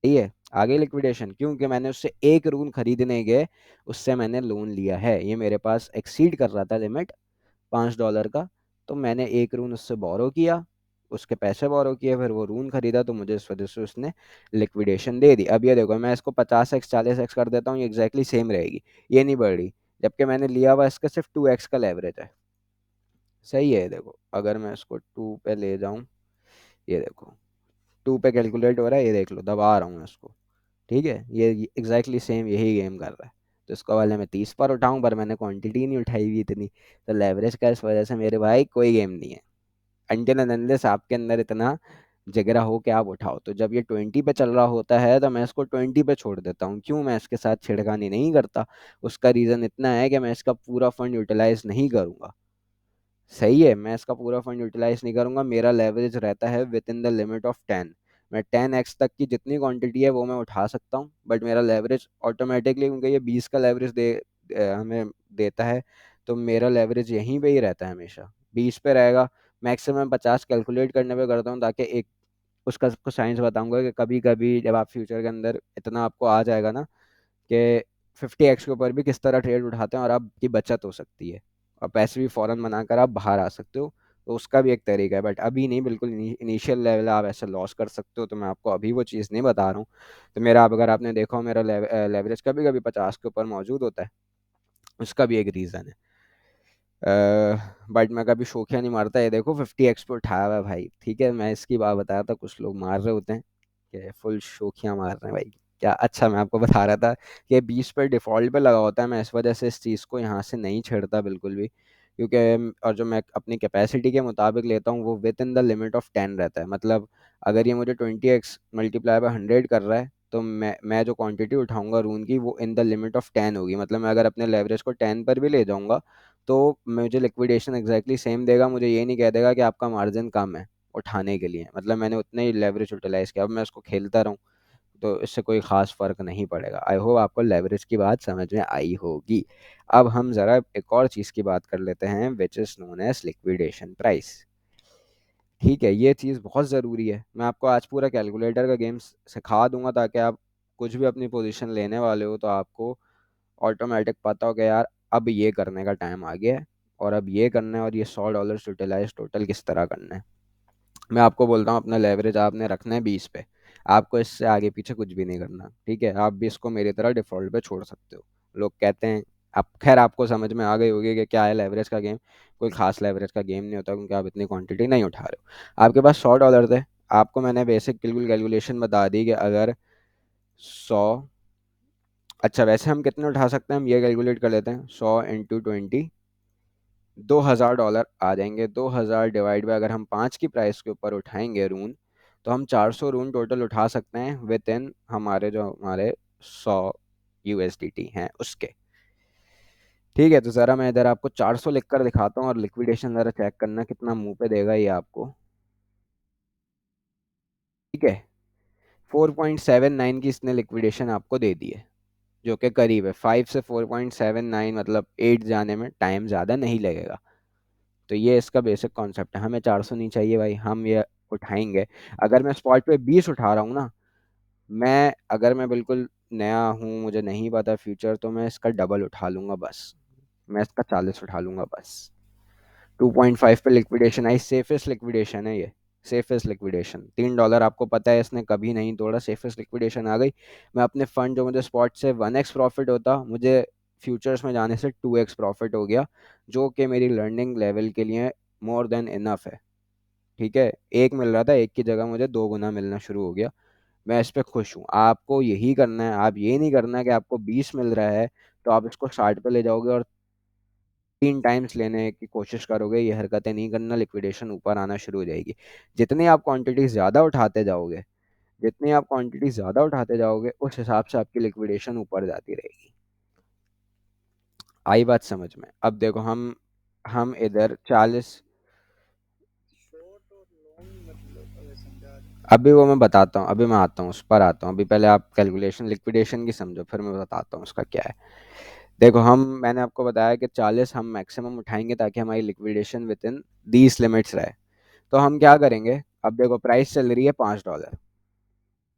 सही है, आगे लिक्विडेशन, क्योंकि मैंने उससे एक रून खरीदने गए, उससे मैंने लोन लिया है, ये मेरे पास एक्सीड कर रहा था लिमिट $5 का। तो मैंने एक रून उससे बोरो किया, उसके पैसे बोरो किए, फिर वो रून खरीदा, तो मुझे इस वजह से उसने लिक्विडेशन दे दी। अब ये देखो, मैं इसको 50x 40x कर देता हूँ, ये एग्जैक्टली सेम रहेगी, ये नहीं बढ़ रही। जबकि मैंने लिया हुआ इसका सिर्फ 2x का लेवरेज है। सही है, देखो अगर मैं इसको 2 पे ले जाऊं, ये देखो 2 पे कैलकुलेट हो रहा है, ये देख लो, दबा रहा हूँ मैं इसको। ठीक है, ये एग्जैक्टली सेम यही गेम कर रहा है। तो इसको वाले मैं 30 पर उठाऊं, पर मैंने क्वांटिटी नहीं उठाई हुई इतनी। तो लेवरेज का इस वजह से मेरे भाई कोई गेम नहीं है, अनटिल एंड अनलेस आपके अंदर इतना जिगरा हो कि आप उठाओ। तो जब ये 20 पे चल रहा होता है, तो मैं इसको 20 पे छोड़ देता हूँ। क्यों? मैं इसके साथ छिड़खानी नहीं करता। उसका रीज़न इतना है कि मैं इसका पूरा फंड यूटिलाइज नहीं करूंगा। सही है, मैं इसका पूरा फंड यूटिलाइज नहीं करूंगा। मेरा लेवरेज रहता है with in the limit of 10। मैं 10x तक की जितनी क्वांटिटी है वो मैं उठा सकता हूँ, बट मेरा लेवरेज ऑटोमेटिकली, क्योंकि ये 20 का लेवरेज हमें देता है, तो मेरा लेवरेज यहीं पे ही रहता है, हमेशा 20 पे रहेगा। मैक्सिमम 50 कैलकुलेट करने पे करता हूँ, ताकि एक उसका आपको साइंस बताऊंगा कि कभी कभी जब आप फ्यूचर के अंदर इतना आपको आ जाएगा ना, कि 50x के ऊपर भी किस तरह ट्रेड उठाते हैं और आपकी बचत हो सकती है, और पैसे भी फौरन बनाकर आप बाहर आ सकते हो। तो उसका भी एक तरीका है, बट अभी नहीं, बिल्कुल इनिशियल लेवल आप ऐसे लॉस कर सकते हो, तो मैं आपको अभी वो चीज़ नहीं बता रहा हूँ। तो मेरा, अब अगर आपने देखा हो, मेरा लेवरेज कभी कभी 50 के ऊपर मौजूद होता है, उसका भी एक रीज़न है। बट मैं कभी शोखिया नहीं मारता। ये देखो 50x पे उठाया हुआ है भाई। ठीक है, मैं इसकी बात बताया था, कुछ लोग मार रहे होते हैं कि फुल शोखियाँ मार रहे हैं भाई। क्या? अच्छा, मैं आपको बता रहा था कि 20 पर डिफ़ॉल्ट पे लगा होता है, मैं इस वजह से इस चीज़ को यहाँ से नहीं छेड़ता बिल्कुल भी। क्योंकि और जो मैं अपनी कैपेसिटी के मुताबिक लेता हूँ, वो with in the limit of 10 रहता है। मतलब अगर ये मुझे 20x मल्टीप्लाई बाय 100 कर रहा है, तो मैं जो क्वांटिटी उठाऊंगा रून की, वो इन द लिमिट ऑफ 10 होगी। मतलब मैं अगर अपने लेवरेज को 10 पर भी ले जाऊंगा, तो मुझे लिक्विडेशन एग्जैक्टली सेम देगा। मुझे ये नहीं कह देगा कि आपका मार्जिन कम है उठाने के लिए, मतलब मैंने उतने ही लेवरेज यूटिलाइज किया, अब मैं उसको खेलता रहूँ, तो इससे कोई खास फर्क नहीं पड़ेगा। आई होप आपको लेवरेज की बात समझ में आई होगी। अब हम ज़रा एक और चीज़ की बात कर लेते हैं, which is known as liquidation price. ठीक है, ये चीज़ बहुत ज़रूरी है। मैं आपको आज पूरा कैलकुलेटर का गेम सिखा दूंगा, ताकि आप कुछ भी अपनी पोजीशन लेने वाले हो, तो आपको ऑटोमेटिक पता हो कि यार अब ये करने का टाइम आ गया है। और अब ये करना है, और ये $100 यूटिलाइज टोटल किस तरह करना है। मैं आपको बोलता हूँ अपना लेवरेज आपने रखना है 20 पे। आपको इससे आगे पीछे कुछ भी नहीं करना, ठीक है। आप भी इसको मेरी तरह डिफॉल्ट पे छोड़ सकते हो। लोग कहते हैं, अब खैर आपको समझ में आ गई होगी कि क्या है लेवरेज का गेम। कोई खास लेवरेज का गेम नहीं होता, क्योंकि आप इतनी क्वांटिटी नहीं उठा रहे हो। आपके पास $100 थे। आपको मैंने बेसिक बिल्कुल कैलकुलेशन बता दी कि अगर 100, अच्छा वैसे हम कितने उठा सकते हैं, हम ये कैलकुलेट कर लेते हैं। 100 × 20, $2000 आ जाएंगे। 2000 डिवाइड बाय, अगर हम 5 की प्राइस के ऊपर उठाएंगे रून, तो हम 400 रून टोटल उठा सकते हैं विद इन हमारे जो हमारे 100 USDT हैं उसके। ठीक है, तो ज़रा मैं इधर आपको 400 लिख कर दिखाता हूँ, और लिक्विडेशन ज़रा चेक करना कितना मुंह पे देगा ये आपको। ठीक है, 4.79 की इसने लिक्विडेशन आपको दे दी है, जो कि करीब है 5 से 4.79, मतलब 8 जाने में टाइम ज़्यादा नहीं लगेगा। तो ये इसका बेसिक कॉन्सेप्ट है। हमें 400 नहीं चाहिए भाई, हम ये उठाएंगे। अगर मैं स्पॉट पे 20 उठा रहा हूँ ना, मैं अगर मैं बिल्कुल नया हूँ, मुझे नहीं पता फ्यूचर, तो मैं इसका डबल उठा लूंगा बस। मैं इसका 40 उठा लूंगा बस। 2.5 पे लिक्विडेशन आई, सेफेस्ट लिक्विडेशन है ये। सेफेस्ट लिक्विडेशन, $3 आपको पता है इसने कभी नहीं तोड़ा, सेफेस्ट लिक्विडेशन आ गई। मैं अपने फंड जो मुझे स्पॉट से 1x प्रॉफिट होता, मुझे फ्यूचर्स में जाने से 2x प्रॉफिट हो गया, जो कि मेरी लर्निंग लेवल के लिए मोर देन इनफ है। ठीक है, एक मिल रहा था, एक की जगह मुझे 2 गुना मिलना शुरू हो गया। मैं इस पर खुश हूँ। आपको यही करना है। आप ये नहीं करना कि आपको 20 मिल रहा है तो आप इसको 60 पे ले जाओगे और 3 टाइम्स लेने की कोशिश करोगे। ये हरकतें नहीं करना, लिक्विडेशन ऊपर आना शुरू हो जाएगी। जितनी आप क्वांटिटी ज़्यादा उठाते जाओगे, जितनी आप क्वांटिटी ज़्यादा उठाते जाओगे, उस हिसाब से आपकी लिक्विडेशन ऊपर जाती रहेगी। आई बात समझ में? अब देखो, हम इधर 40, अभी वो मैं बताता हूँ, अभी मैं आता हूँ, उस पर आता हूँ। अभी पहले आप कैलकुलेशन लिक्विडेशन की समझो, फिर मैं बताता हूँ उसका क्या है। देखो, मैंने आपको बताया कि 40 हम मैक्सिमम उठाएंगे ताकि हमारी liquidation with in these limits रहे। तो हम क्या करेंगे, अब देखो प्राइस चल रही है $5।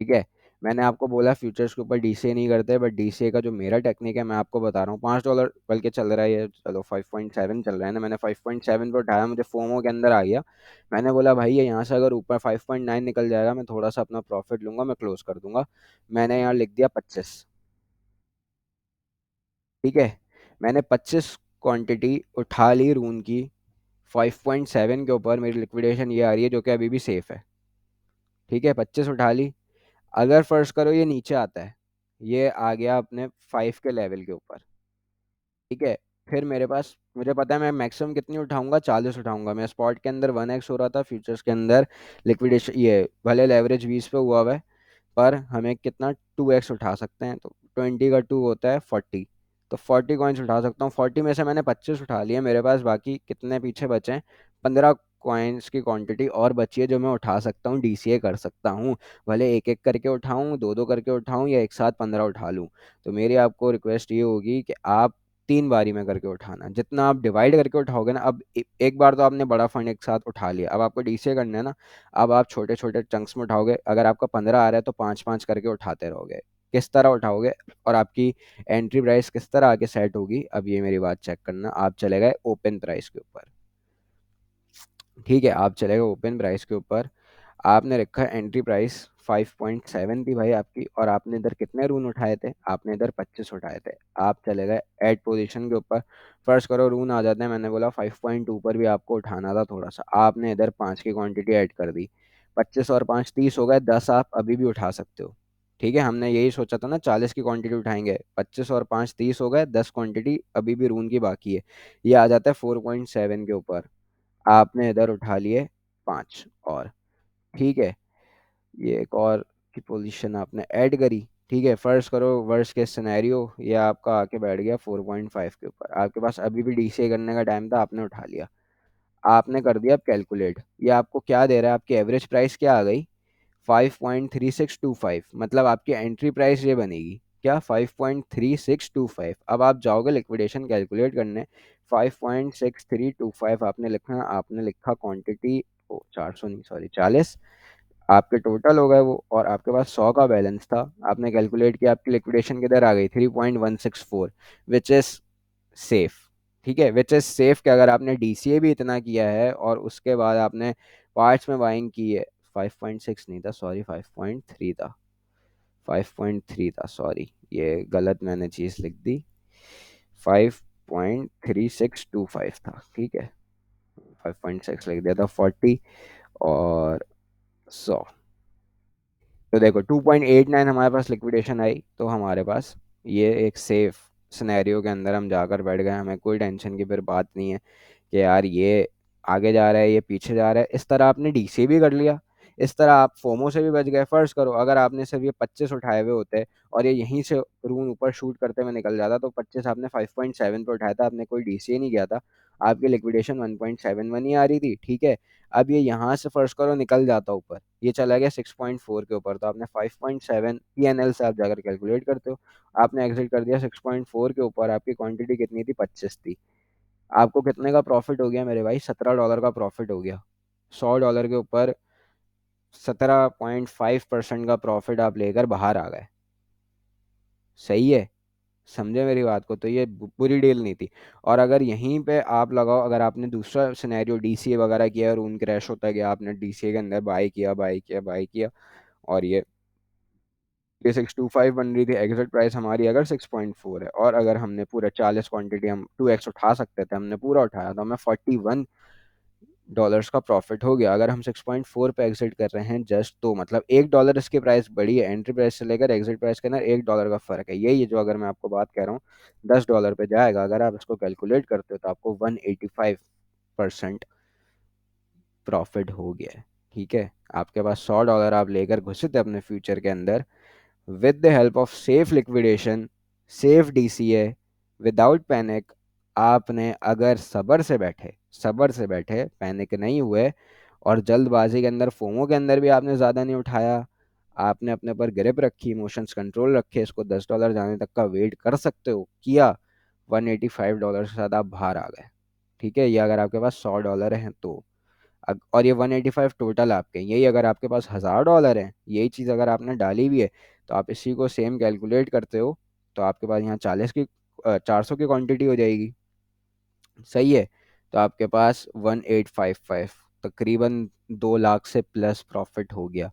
ठीक है, मैंने आपको बोला फ्यूचर्स के ऊपर डीसीए नहीं करते, बट डीसीए का जो मेरा टेक्निक है मैं आपको बता रहा हूँ। $5 बल्कि चल रहा है ये, चलो 5.7 चल रहा है ना। मैंने 5.7 पे उठाया, मुझे फोमो के अंदर आ गया। मैंने बोला भाई ये यहाँ से अगर ऊपर 5.9 निकल जाएगा, मैं थोड़ा सा अपना प्रॉफिट लूंगा, मैं क्लोज कर दूंगा। मैंने यहाँ लिख दिया 25। ठीक है, मैंने 25 क्वांटिटी उठा ली रून की। 5.7 के ऊपर मेरी लिक्विडेशन ये आ रही है, जो कि अभी भी सेफ है। ठीक है, 25 उठा ली। अगर फर्ज करो ये नीचे आता है, ये आ गया अपने 5 के लेवल के ऊपर। ठीक है, फिर मेरे पास, मुझे पता है मैं मैक्सिमम कितनी उठाऊंगा, 40 उठाऊंगा। मैं स्पॉट के अंदर 1x हो रहा था, फ्यूचर्स के अंदर लिक्विडेशन, ये भले लेवरेज 20 पे हुआ हुआ है, पर हमें कितना 2x उठा सकते हैं। तो 20 का 2 होता है 40। तो 40 कॉइन्स उठा सकता हूँ। 40 में से मैंने 25 उठा लिए, मेरे पास बाकी कितने पीछे बचे हैं, 15 कॉइन्स की क्वांटिटी और बची है, जो मैं उठा सकता हूँ, डीसीए कर सकता हूँ। भले एक एक करके उठाऊँ, दो दो करके उठाऊँ, या एक साथ 15 उठा लूँ। तो मेरी आपको रिक्वेस्ट ये होगी कि आप 3 बारी में करके उठाना। जितना आप डिवाइड करके उठाओगे ना, अब एक बार तो आपने बड़ा फंड एक साथ उठा लिया, अब आपको डीसीए करना है ना। अब आप छोटे छोटे चंक्स में उठाओगे। अगर आपका 15 आ रहा है तो 5 5 करके उठाते रहोगे। किस तरह उठाओगे, और आपकी एंट्री प्राइस किस तरह आके सेट होगी, अब ये मेरी बात चेक करना। आप चले गए ओपन प्राइस के ऊपर। ठीक है, आप चले गए ओपन प्राइस के ऊपर। आपने रखा एंट्री प्राइस 5.7 थी भाई आपकी, और आपने इधर कितने रून उठाए थे, आपने इधर 25 उठाए थे। आप चले गए एड पोजीशन के ऊपर। फर्स्ट करो रून आ जाते हैं, मैंने बोला 5.2 पर भी आपको उठाना था थोड़ा सा, आपने इधर 5 की क्वांटिटी ऐड कर दी। 25 और 5 30 हो गए, 10 आप अभी भी उठा सकते हो। ठीक है, हमने यही सोचा था ना 40 की क्वांटिटी उठाएंगे। 25 और 5 30 हो गए, 10 क्वांटिटी अभी भी रून की बाकी है। ये आ जाता है 4.7 के ऊपर। आपने इधर उठा लिए 5 और। ठीक है, ये एक और की पोजीशन आपने ऐड करी। ठीक है, फर्स्ट करो वर्स्ट के सिनेरियो, ये आपका आके बैठ गया 4.5 के ऊपर। आपके पास अभी भी डीसीए करने का टाइम था, आपने उठा लिया। आपने कर दिया अब कैलकुलेट, ये आपको क्या दे रहा है, आपकी एवरेज प्राइस क्या आ गई, 5.3625। मतलब आपकी एंट्री प्राइस ये बनेगी क्या, 5.3625। अब आप जाओगे लिक्विडेशन कैलकुलेट करने। 5.6325 आपने लिखना, आपने लिखा क्वांटिटी, ओ 400 नहीं सॉरी 40, आपके टोटल हो गए वो, और आपके पास 100 का बैलेंस था। आपने कैलकुलेट किया, आपकी लिक्विडेशन किधर आ गई, 3.164, विच इज सेफ। ठीक है, विच इज सेफ कि अगर आपने डीसीए भी इतना किया है और उसके बाद आपने पार्ट्स में बाइंग की है। 5.6 नहीं था, सॉरी, 5.3 था। 5.3 था, सॉरी, ये गलत मैंने चीज़ लिख दी। 5.3625 था, ठीक है। 5.6 लिख दिया था, 40 और 100। तो देखो 2.89 हमारे पास लिक्विडेशन आई, तो हमारे पास ये एक सेफ सिनेरियो के अंदर हम जाकर बैठ गए, हमें कोई टेंशन की फिर बात नहीं है कि यार ये आगे जा रहा है, ये पीछे जा रहा है। इस तरह आपने डीसी भी कर लिया, इस तरह आप फोमो से भी बच गए। फर्ज करो अगर आपने सिर्फ ये 25 उठाए हुए होते और ये यहीं से रून ऊपर शूट करते हुए निकल जाता, तो 25 आपने 5.7 पे उठाया था, आपने कोई डीसी नहीं किया था, आपकी लिक्विडेशन 1.71 ही आ रही थी, ठीक है। अब ये यहाँ से फर्स्ट करो निकल जाता ऊपर, ये चला गया 6.4 के ऊपर, तो आपने 5.7 पीएनएल से आप जाकर कैलकुलेट करते हो, आपने एग्जिट कर दिया 6.4 के ऊपर, आपकी क्वांटिटी कितनी थी, 25 थी। आपको कितने का प्रॉफिट हो गया मेरे भाई, $17 का प्रॉफिट हो गया। $100 के ऊपर 17.5% का प्रॉफिट आप लेकर बाहर आ गए। सही है, समझे मेरी बात को, तो ये बुरी डील नहीं थी। और अगर यहीं पे आप लगाओ, अगर आपने दूसरा सिनेरियो डीसीए वगैरह किया और उन क्रैश होता गया, आपने डीसीए के अंदर बाई किया, बाई किया, बाई किया, और ये 625 बन रही थी, एग्जिट प्राइस हमारी अगर 6.4 है, और अगर हमने पूरा 40 क्वांटिटी, हम 2x उठा सकते थे, हमने पूरा उठाया, तो हमें $41 का प्रॉफिट हो गया। अगर हम 6.4 पे एग्जिट कर रहे हैं जस्ट, तो मतलब $1 इसकी प्राइस बढ़ी है, एंट्री प्राइस से लेकर एग्जिट प्राइस के अंदर $1 का फर्क है। यही है जो, अगर मैं आपको बात कह रहा हूँ, $10 पे जाएगा, अगर आप इसको कैलकुलेट करते हो तो आपको 185% प्रॉफिट हो गया है, ठीक है। आपके पास $100 आप लेकर घुसे थे अपने फ्यूचर के अंदर, with the help of safe liquidation, safe DCA, without panic। आपने अगर सबर से बैठे, पैनिक नहीं हुए, और जल्दबाजी के अंदर, फोमो के अंदर भी आपने ज़्यादा नहीं उठाया, आपने अपने पर ग्रिप रखी, इमोशंस कंट्रोल रखे, इसको $10 जाने तक का वेट कर सकते हो किया, $185 के साथ आप बाहर आ गए, ठीक है। ये अगर आपके पास $100 हैं तो। और ये 185 टोटल आपके, यही अगर आपके पास $1000 हैं, यही चीज़ अगर आपने डाली भी है, तो आप इसी को सेम कैलकुलेट करते हो, तो आपके पास यहाँ 400 की क्वांटिटी हो जाएगी। सही है, तो आपके पास 1855, तकरीबन 2 लाख से प्लस प्रॉफिट हो गया।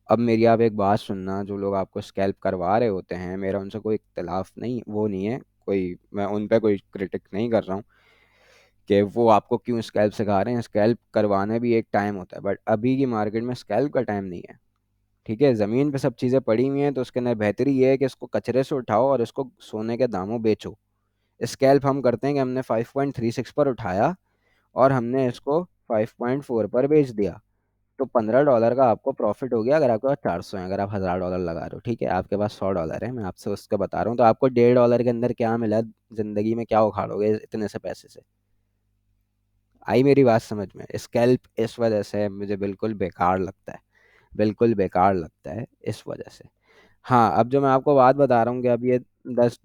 अब मेरी आप एक बात सुनना, जो लोग आपको स्कैल्प करवा रहे होते हैं, मेरा उनसे कोई इख्तलाफ नहीं, वो नहीं है कोई, मैं उन पर कोई क्रिटिक नहीं कर रहा हूँ कि वो आपको क्यों स्कैल्प सिखा रहे हैं। स्कैल्प करवाने भी एक टाइम होता है, बट अभी की मार्केट में स्कैल्प का टाइम नहीं है, ठीक है। ज़मीन पे सब चीज़ें पड़ी हुई हैं, तो उसके अंदर बेहतरी ये है कि इसको कचरे से उठाओ और इसको सोने के दामों बेचो। स्कैल्प हम करते हैं कि हमने 5.36 पर उठाया और हमने इसको 5.4 पर बेच दिया, तो $15 का आपको प्रॉफिट हो गया। अगर आपके पास 400 है, अगर आप $1000 लगा रहे हो, ठीक है, आपके पास $100 है, मैं आपसे उसका बता रहा हूँ, तो आपको $1.5 के अंदर क्या मिला, जिंदगी में क्या उखाड़ोगे इतने से पैसे से। आई मेरी बात समझ में? स्कैल्प इस वजह से मुझे बिल्कुल बेकार लगता है, बिल्कुल बेकार लगता है इस वजह से। हाँ, अब जो मैं आपको बात बता रहा हूँ कि अब ये 10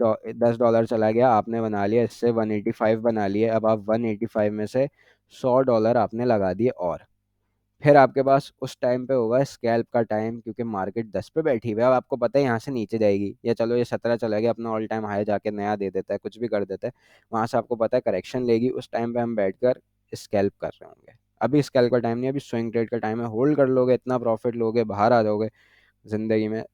डॉलर चला गया, आपने बना लिया इससे 185 बना लिए, अब आप 185 में से $100 आपने लगा दिए, और फिर आपके पास उस टाइम पे होगा स्कैल्प का टाइम, क्योंकि मार्केट 10 पे बैठी हुई है। अब आपको पता है यहाँ से नीचे जाएगी, या चलो ये 17 चला गया, अपना ऑल टाइम हाई जाके नया दे देता है, कुछ भी कर देता है, वहां से आपको पता है करेक्शन लेगी, उस टाइम पे हम बैठकर स्कैल्प कर रहे होंगे। अभी स्कैल्प का टाइम नहीं, अभी स्विंग ट्रेड का टाइम है, होल्ड कर लोगे, इतना प्रॉफिट लोगे, बाहर आ जाओगे, जिंदगी में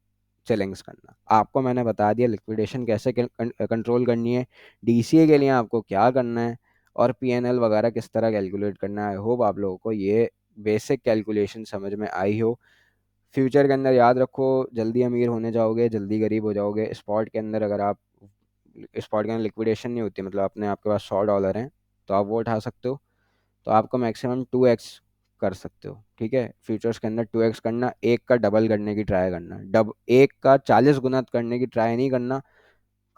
चिलिंग्स करना। आपको मैंने बता दिया लिक्विडेशन कैसे कंट्रोल करनी है, डीसीए के लिए आपको क्या करना है, और पीएनएल वगैरह किस तरह कैलकुलेट करना है। आई होप आप लोगों को ये बेसिक कैलकुलेशन समझ में आई हो। फ्यूचर के अंदर याद रखो, जल्दी अमीर होने जाओगे, जल्दी गरीब हो जाओगे। स्पॉट के अंदर अगर आप, स्पॉट के अंदर लिक्विडेशन नहीं होती, मतलब अपने आपके पास $100 हैं, तो आप वो उठा सकते हो, तो आपको मैक्सिमम 2x कर सकते हो, ठीक है। फ्यूचर्स के अंदर 2x करना, एक का डबल करने की ट्राई करना, एक का 40 गुना करने की ट्राई नहीं करना,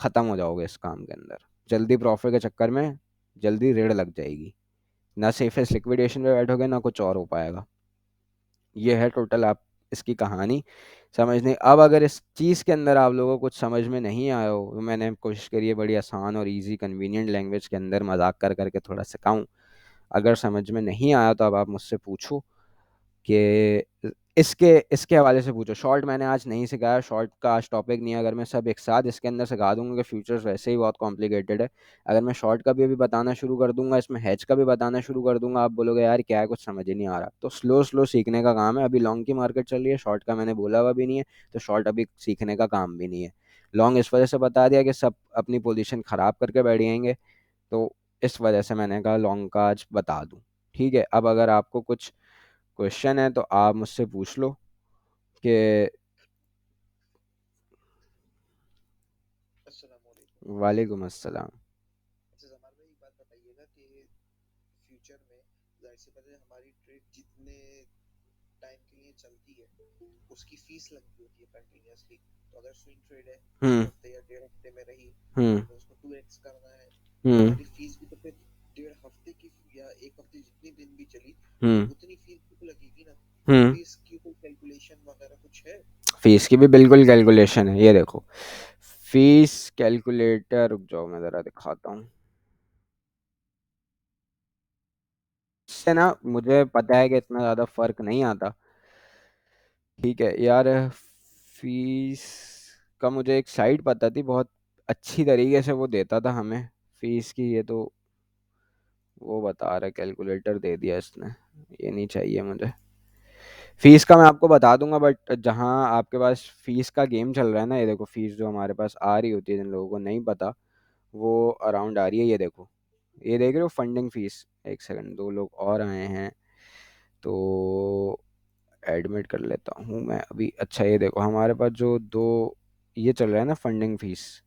खत्म हो जाओगे इस काम के अंदर, जल्दी प्रॉफिट के चक्कर में जल्दी रेड लग जाएगी, ना सेफेस्ट लिक्विडेशन पे बैठोगे, ना कुछ और हो पाएगा। ये है टोटल आप इसकी कहानी समझने। अब अगर इस चीज़ के अंदर आप लोगों को कुछ समझ में नहीं आया हो, तो मैंने कोशिश करी है बड़ी आसान और इजी कन्वीनियंट लैंग्वेज के अंदर मजाक कर करके थोड़ा सिखाऊं। अगर समझ में नहीं आया तो अब आप मुझसे पूछो कि इसके इसके हवाले से पूछो। शॉर्ट मैंने आज नहीं सिखाया, शॉर्ट का आज टॉपिक नहीं है। अगर मैं सब एक साथ इसके अंदर सिखा दूंगा कि फ्यूचर्स वैसे ही बहुत कॉम्प्लिकेटेड है, अगर मैं शॉर्ट का भी अभी बताना शुरू कर दूंगा, इसमें हैच का भी बताना शुरू कर दूंगा, आप बोलोगे यार क्या है, कुछ समझ ही नहीं आ रहा। तो स्लो स्लो सीखने का काम है। अभी लॉन्ग की मार्केट चल रही है, शॉर्ट का मैंने बोला हुआ भी नहीं है, तो शॉर्ट अभी सीखने का काम भी नहीं है। लॉन्ग इस वजह से बता दिया कि सब अपनी पोजीशन खराब करके बैठ जाएंगे, तो इस वजह से मैंने कहा लॉन्ग का आज बता दूं। ठीक है, अब अगर आपको कुछ क्वेश्चन है तो आप मुझसे पूछ लो कि। वालेकुम अस्सलाम। हम्म। हम्म। हम्म। हम्म। हम्म। फीस की भी बिल्कुल कैलकुलेशन है, ये देखो। फीस कैलकुलेटर, रुक जाओ मैं ज़रा दिखाता हूँ। इससे ना मुझे पता है कि इतना ज़्यादा फर्क नहीं आता। ठीक है यार, फीस का मुझे एक साइट पता थी, बहुत अच्छी तरीके से वो देता था हमें फीस की। ये तो वो बता रहा, कैलकुलेटर दे दिया इसने, ये नहीं चाहिए मुझे। फीस का मैं आपको बता दूंगा, बट जहाँ आपके पास फीस का गेम चल रहा है ना, ये देखो फीस जो हमारे पास आ रही होती है, जिन लोगों को नहीं पता, वो अराउंड आ रही है। ये देखो, ये देख रहे हो फंडिंग फीस। एक सेकंड, दो लोग और आए हैं तो एडमिट कर लेता हूँ मैं अभी। अच्छा ये देखो, हमारे पास जो दो ये चल रहा है ना फंडिंग फीस,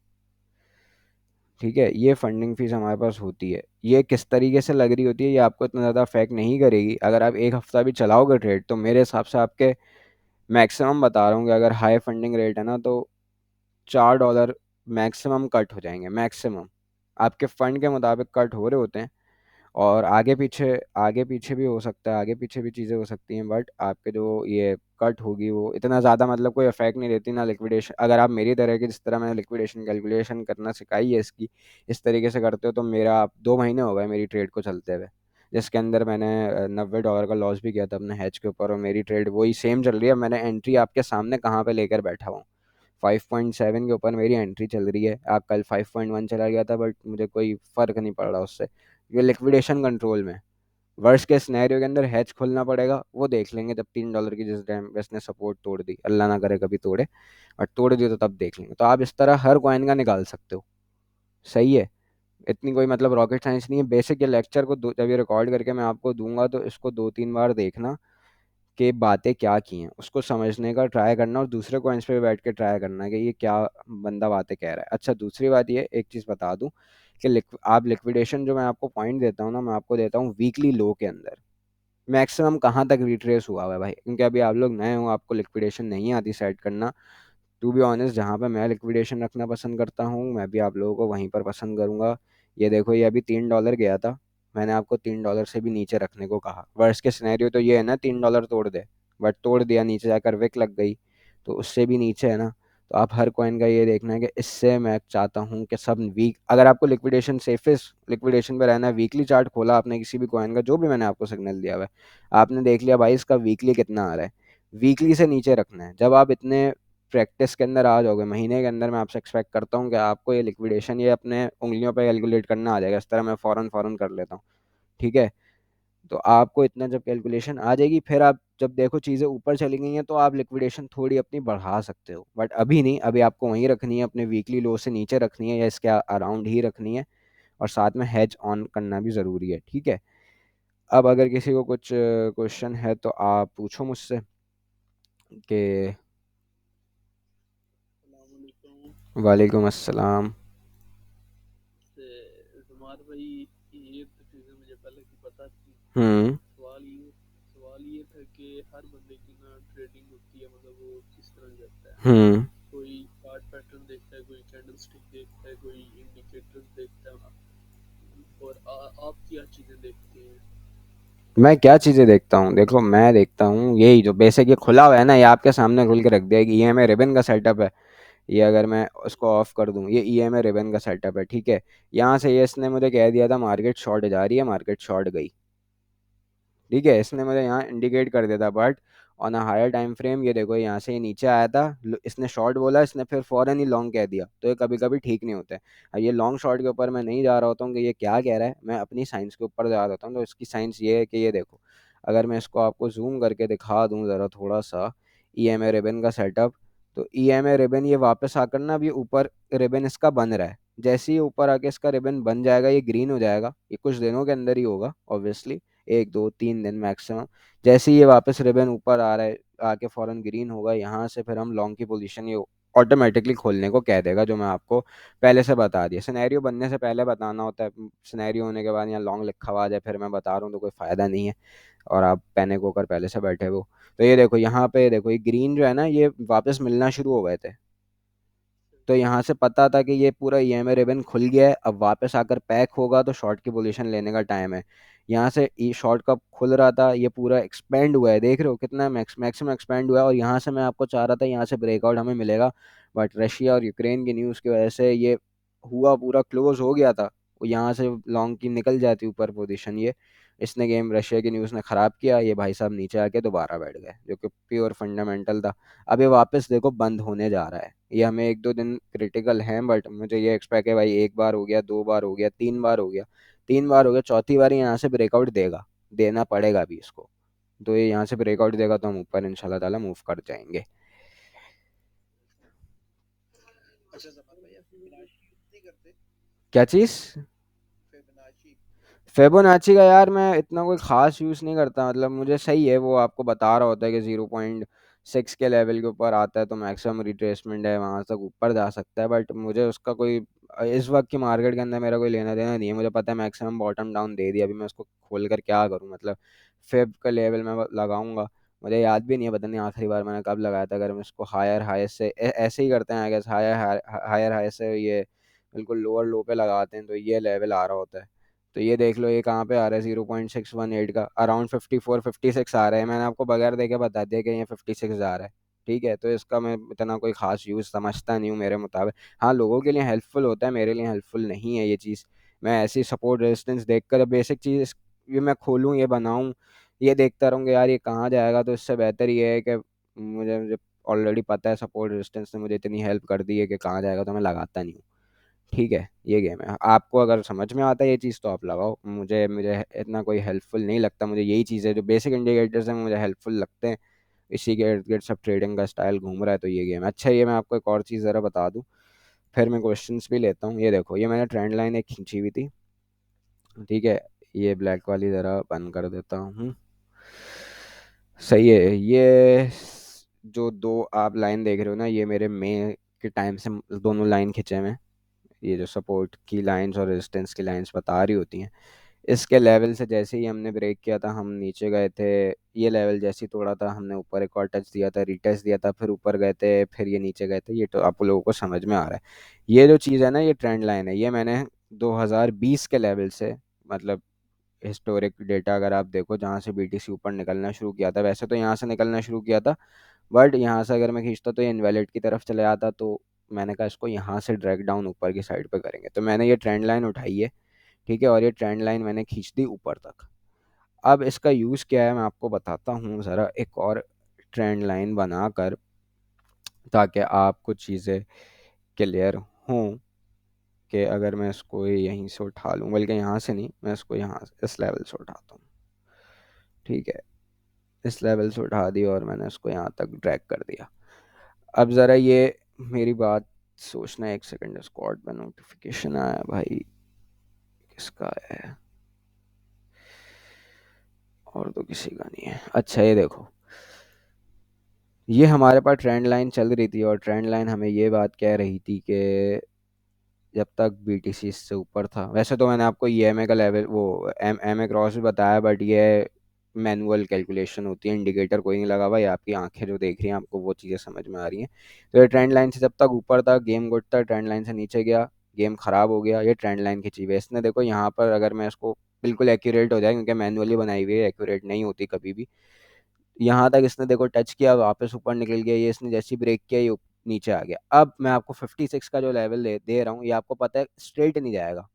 ठीक है, ये फंडिंग फीस हमारे पास होती है। ये किस तरीके से लग रही होती है, ये आपको इतना ज़्यादा अफेक्ट नहीं करेगी। अगर आप एक हफ्ता भी चलाओगे ट्रेड, तो मेरे हिसाब से आपके, मैक्सिमम बता रहा हूँ कि अगर हाई फंडिंग रेट है ना, तो $4 मैक्सिमम कट हो जाएंगे, मैक्सिमम। आपके फंड के मुताबिक कट हो रहे होते हैं, और आगे पीछे भी हो सकता है, आगे पीछे भी चीज़ें हो सकती हैं, बट आपके जो ये कट होगी वो इतना ज़्यादा मतलब कोई इफेक्ट नहीं देती ना लिक्विडेशन। अगर आप मेरी तरह की, जिस तरह मैंने लिक्विडेशन कैलकुलेशन करना सिखाई है इसकी, इस तरीके से करते हो, तो मेरा आप 2 महीने हो गए मेरी ट्रेड को चलते हुए, जिसके अंदर मैंने $90 का लॉस भी किया था अपने हैच के ऊपर, और मेरी ट्रेड वही सेम चल रही है। मैंने एंट्री आपके सामने कहाँ पे लेकर बैठा हूँ, 5.7 के ऊपर मेरी एंट्री चल रही है। आप कल 5.1 चला गया था, बट मुझे कोई फ़र्क नहीं पड़ रहा उससे। ये लिक्विडेशन कंट्रोल में, वर्स्ट के सिनेरियो के अंदर हैच खोलना पड़ेगा, वो देख लेंगे जब $3 की जिस टाइम इसने सपोर्ट तोड़ दी, अल्लाह ना करे कभी तोड़े, और तोड़ दी तो तब देख लेंगे। तो आप इस तरह हर कॉइन का निकाल सकते हो। सही है, इतनी कोई मतलब रॉकेट साइंस नहीं है। बेसिक ये लेक्चर को जब ये रिकॉर्ड करके मैं आपको दूंगा, तो इसको 2-3 बार देखना कि बातें क्या की हैं, उसको समझने का ट्राई करना, और दूसरे कॉइन्स पे भी बैठ के ट्राई करना कि ये क्या बंदा बातें कह रहा है। अच्छा दूसरी बात, ये एक चीज़ बता दूं कि आप लिक्विडेशन जो मैं आपको पॉइंट देता हूँ ना, मैं आपको देता हूँ वीकली लो के अंदर मैक्सिमम कहाँ तक रिट्रेस हुआ हुआ है भाई, क्योंकि अभी आप लोग नए हो, आपको लिक्विडेशन नहीं आती सेट करना। टू बी ऑनेस्ट, जहाँ पे मैं लिक्विडेशन रखना पसंद करता हूँ, मैं भी आप लोगों को वहीं पर पसंद करूँगा। ये देखो, ये अभी $3 गया था, मैंने आपको $3 से भी नीचे रखने को कहा। वर्स्ट के सिनेरियो तो ये है ना, $3 तोड़ दे, बट तोड़ दिया, नीचे जाकर विक लग गई, तो उससे भी नीचे है ना। तो आप हर कॉइन का ये देखना है कि इससे मैं चाहता हूँ कि सब वीक, अगर आपको लिक्विडेशन सेफेस्ट लिक्विडेशन पे रहना है, वीकली चार्ट खोला आपने किसी भी कॉइन का, जो भी मैंने आपको सिग्नल दिया हुआ है, आपने देख लिया भाई इसका वीकली कितना आ रहा है, वीकली से नीचे रखना है। जब आप इतने प्रैक्टिस के अंदर आ जाओगे, महीने के अंदर, मैं आपसे एक्सपेक्ट करता हूँ कि आपको ये लिक्विडेशन ये अपने उंगलियों पे कैलकुलेट करना आ जाएगा, इस तरह मैं फ़ौरन फ़ौरन कर लेता हूँ। ठीक है, तो आपको इतना जब कैलकुलेशन आ जाएगी, फिर आप जब देखो चीज़ें ऊपर चली गई हैं, तो आप लिक्विडेशन थोड़ी अपनी बढ़ा सकते हो, बट अभी नहीं। अभी आपको वहीं रखनी है, अपने वीकली लो से नीचे रखनी है, या इसके अराउंड ही रखनी है, और साथ में हेज ऑन करना भी ज़रूरी है। ठीक है, अब अगर किसी को कुछ क्वेश्चन है तो आप पूछो मुझसे कि। वालेकुम अस्सलाम। हम्म। हम्म। मैं क्या चीज़ें देखता हूँ, देखो मैं देखता हूँ यही जो बेसिक ये खुला हुआ है ना, ये आपके सामने खुल के रख दिया कि ईएमआई रिबन का सेटअप है। ये अगर मैं उसको ऑफ कर दूं, ये ईएमआई रिबन का सेटअप है। ठीक है, यहाँ से ये इसने मुझे कह दिया था मार्केट शॉर्ट जा रही है, मार्केट शॉर्ट गई। ठीक है, इसने मुझे यहाँ इंडिकेट कर दिया था, but on a higher time frame ये देखो, यहाँ से ये नीचे आया था, इसने शॉर्ट बोला, इसने फिर फौरन ही लॉन्ग कह दिया, तो ये कभी कभी ठीक नहीं होता है। अब ये लॉन्ग शॉर्ट के ऊपर मैं नहीं जा रहा होता हूँ कि ये क्या कह रहा है, मैं अपनी साइंस के ऊपर जा रहा होता हूँ। तो इसकी साइंस ये है कि ये देखो, अगर मैं इसको आपको जूम करके दिखा दूँ ज़रा थोड़ा सा, ई एम ए रिबन का सेटअप, तो ई एम ए रिबन ये वापस आकर ना, अभी ऊपर रिबन इसका बन रहा है, जैसे ही ऊपर आके इसका रिबन बन जाएगा, ये ग्रीन हो जाएगा, ये कुछ दिनों के अंदर ही होगा ऑब्वियसली, 1 2 3 दिन मैक्सिमम। जैसे ही ये वापस रिबन ऊपर आ रहा है, आके फौरन ग्रीन होगा, यहाँ से फिर हम लॉन्ग की पोजीशन ये ऑटोमेटिकली खोलने को कह देगा, जो मैं आपको पहले से बता दिया। सिनेरियो बनने से पहले बताना होता है, सिनेरियो होने के बाद यहाँ लॉन्ग लिखा हुआ आ जाए फिर मैं बता रहा हूँ तो कोई फ़ायदा नहीं है, और आप पैनिक होकर पहले से बैठे हो। तो ये देखो यहाँ पे देखो, ये ग्रीन जो है ना, ये वापस मिलना शुरू हो गए थे। तो यहाँ से पता था कि ये पूरा ईएमए रिबन खुल गया है, अब वापस आकर पैक होगा तो शॉर्ट की पोजीशन लेने का टाइम है। यहाँ से ई शॉर्ट कब खुल रहा था, ये पूरा एक्सपेंड हुआ है, देख रहे हो कितना मैक्सिमम एक्सपेंड हुआ है, और यहाँ से मैं आपको चाह रहा था यहाँ से ब्रेकआउट हमें मिलेगा, बट रशिया और यूक्रेन की न्यूज़ की वजह से ये हुआ, पूरा क्लोज हो गया था। वो यहाँ से लॉन्ग की निकल जाती ऊपर पोजीशन, ये इसने गेम रशिया की न्यूज़ ने ख़राब किया, ये भाई साहब नीचे आके दोबारा बैठ गए, जो कि प्योर फंडामेंटल था। अब ये वापस देखो बंद होने जा रहा है, ये हमें 1 2 दिन क्रिटिकल हैं, बट मुझे ये एक्सपेक्ट है भाई, एक बार हो गया, 2 बार हो गया, 3 बार हो गया, 3 बार हो गया, चौथी बार यहाँ से ब्रेकआउट देगा, देना पड़ेगा अभी इसको। तो ये यहाँ से ब्रेकआउट देगा तो हम ऊपर इंशाल्लाह ताला मूव कर जाएंगे। क्या चीज़? फिबोनाची का यार मैं इतना कोई खास यूज़ नहीं करता, मतलब मुझे सही है, वो आपको बता रहा होता है कि 0.6 के लेवल के ऊपर आता है तो मैक्सिमम रिट्रेसमेंट है, वहां तक ऊपर जा सकता है, बट मुझे उसका कोई इस वक्त की मार्केट के अंदर मेरा कोई लेना देना नहीं है। मुझे पता है मैक्सिमम बॉटम डाउन दे दिया, अभी मैं उसको खोल कर क्या करूँ, मतलब फेब का लेवल मैं लगाऊंगा, मुझे याद भी नहीं है, पता नहीं आखिरी बार मैंने कब लगाया था। अगर मैं इसको हायर हाई से ऐसे ही करते हैं, आई गेस हायर हाई से ये बिल्कुल लोअर लो पे लगाते हैं तो ये लेवल आ रहा होता है। तो ये देख लो, ये कहाँ पे आ रहा है, 0.618 का अराउंड 54 56 आ रहा है, मैंने आपको बगैर देखे बता दिया कि ये 56 आ रहा है। ठीक है, तो इसका मैं इतना कोई खास यूज़ समझता नहीं हूँ मेरे मुताबिक। हाँ, लोगों के लिए हेल्पफुल होता है, मेरे लिए हेल्पफुल नहीं है ये चीज़। मैं ऐसी सपोर्ट रेजिस्टेंस देखकर बेसिक चीज़ ये मैं खोलूँ, ये बनाऊँ, ये देखता रहूँगा यार ये कहाँ जाएगा, तो इससे बेहतर ये है कि मुझे मुझे ऑलरेडी पता है, सपोर्ट रेजिस्टेंस ने मुझे इतनी हेल्प कर दी है कि कहाँ जाएगा तो मैं लगाता नहीं हूँ। ठीक है, ये गेम है, आपको अगर समझ में आता है ये चीज़ तो आप लगाओ, मुझे मुझे इतना कोई हेल्पफुल नहीं लगता, मुझे यही चीज़ें जो बेसिक इंडिकेटर्स हैं मुझे हेल्पफुल लगते हैं। इसी के इर्द गिर्द सब ट्रेडिंग का स्टाइल घूम रहा है, तो ये गेम है। अच्छा, ये मैं आपको एक और चीज़ ज़रा बता दूँ, फिर मैं क्वेश्चंस भी लेता हूँ। ये देखो, ये मैंने ट्रेंड लाइन एक खींची हुई थी, ठीक है, ये ब्लैक वाली ज़रा बंद कर देता हूँ। सही है, ये जो दो आप लाइन देख रहे हो ना, ये मेरे मे के टाइम से दोनों लाइन खिंचे हुए हैं। ये जो सपोर्ट की लाइंस और रेजिस्टेंस की लाइंस बता रही होती हैं, इसके लेवल से जैसे ही हमने ब्रेक किया था हम नीचे गए थे, ये लेवल जैसे ही तोड़ा था हमने ऊपर एक और टच दिया था, रीटेस्ट दिया था, फिर ऊपर गए थे, फिर ये नीचे गए थे, ये तो आप लोगों को समझ में आ रहा है। ये जो चीज़ है ना, ये ट्रेंड लाइन है, ये मैंने 2020 के लेवल से, मतलब हिस्टोरिक डेटा अगर आप देखो, जहाँ से बीटीसी ऊपर निकलना शुरू किया था, वैसे तो यहाँ से निकलना शुरू किया था, बट यहाँ से अगर मैं खींचता तो ये इनवैलिड की तरफ चले आता, तो मैंने कहा इसको यहाँ से ड्रैग डाउन ऊपर की साइड पे करेंगे, तो मैंने ये ट्रेंड लाइन उठाई है। ठीक है, और ये ट्रेंड लाइन मैंने खींच दी ऊपर तक। अब इसका यूज़ क्या है मैं आपको बताता हूँ ज़रा, एक और ट्रेंड लाइन बनाकर, ताकि आप कुछ चीज़ें क्लियर हों, कि अगर मैं इसको यहीं से उठा लूँ, बल्कि यहाँ से नहीं, मैं इसको यहाँ इस लेवल से उठाता हूँ। ठीक है, इस लेवल से उठा दी और मैंने इसको यहाँ तक ड्रैग कर दिया। अब ज़रा ये मेरी बात सोचना, एक सेकंड, स्क्वाड में नोटिफिकेशन आया भाई, किसका है, और तो किसी का नहीं है। अच्छा, ये देखो, ये हमारे पास ट्रेंड लाइन चल रही थी, और ट्रेंड लाइन हमें ये बात कह रही थी कि जब तक बीटीसी इससे ऊपर था, वैसे तो मैंने आपको ईएमए का लेवल, वो एम ए क्रॉस भी बताया, बट ये मैनुअल कैलकुलेशन होती है, इंडिकेटर कोई नहीं लगा हुआ, ये आपकी आंखें जो देख रही हैं आपको वो चीज़ें समझ में आ रही हैं। तो ये ट्रेंड लाइन से जब तक ऊपर था गेम गुड था, ट्रेंड लाइन से नीचे गया गेम खराब हो गया, ये ट्रेंड लाइन खिंची हुई है इसने। देखो यहाँ पर अगर मैं इसको बिल्कुल एक्यूरेट हो जाए, क्योंकि मैनुअली बनाई हुई है, एक्यूरेट नहीं होती कभी भी, यहाँ तक इसने देखो टच किया, वापस ऊपर निकल गया, ये इसने जैसे ब्रेक किया ये नीचे आ गया। अब मैं आपको 56 का जो लेवल दे रहा हूँ, ये आपको पता है स्ट्रेट नहीं जाएगा।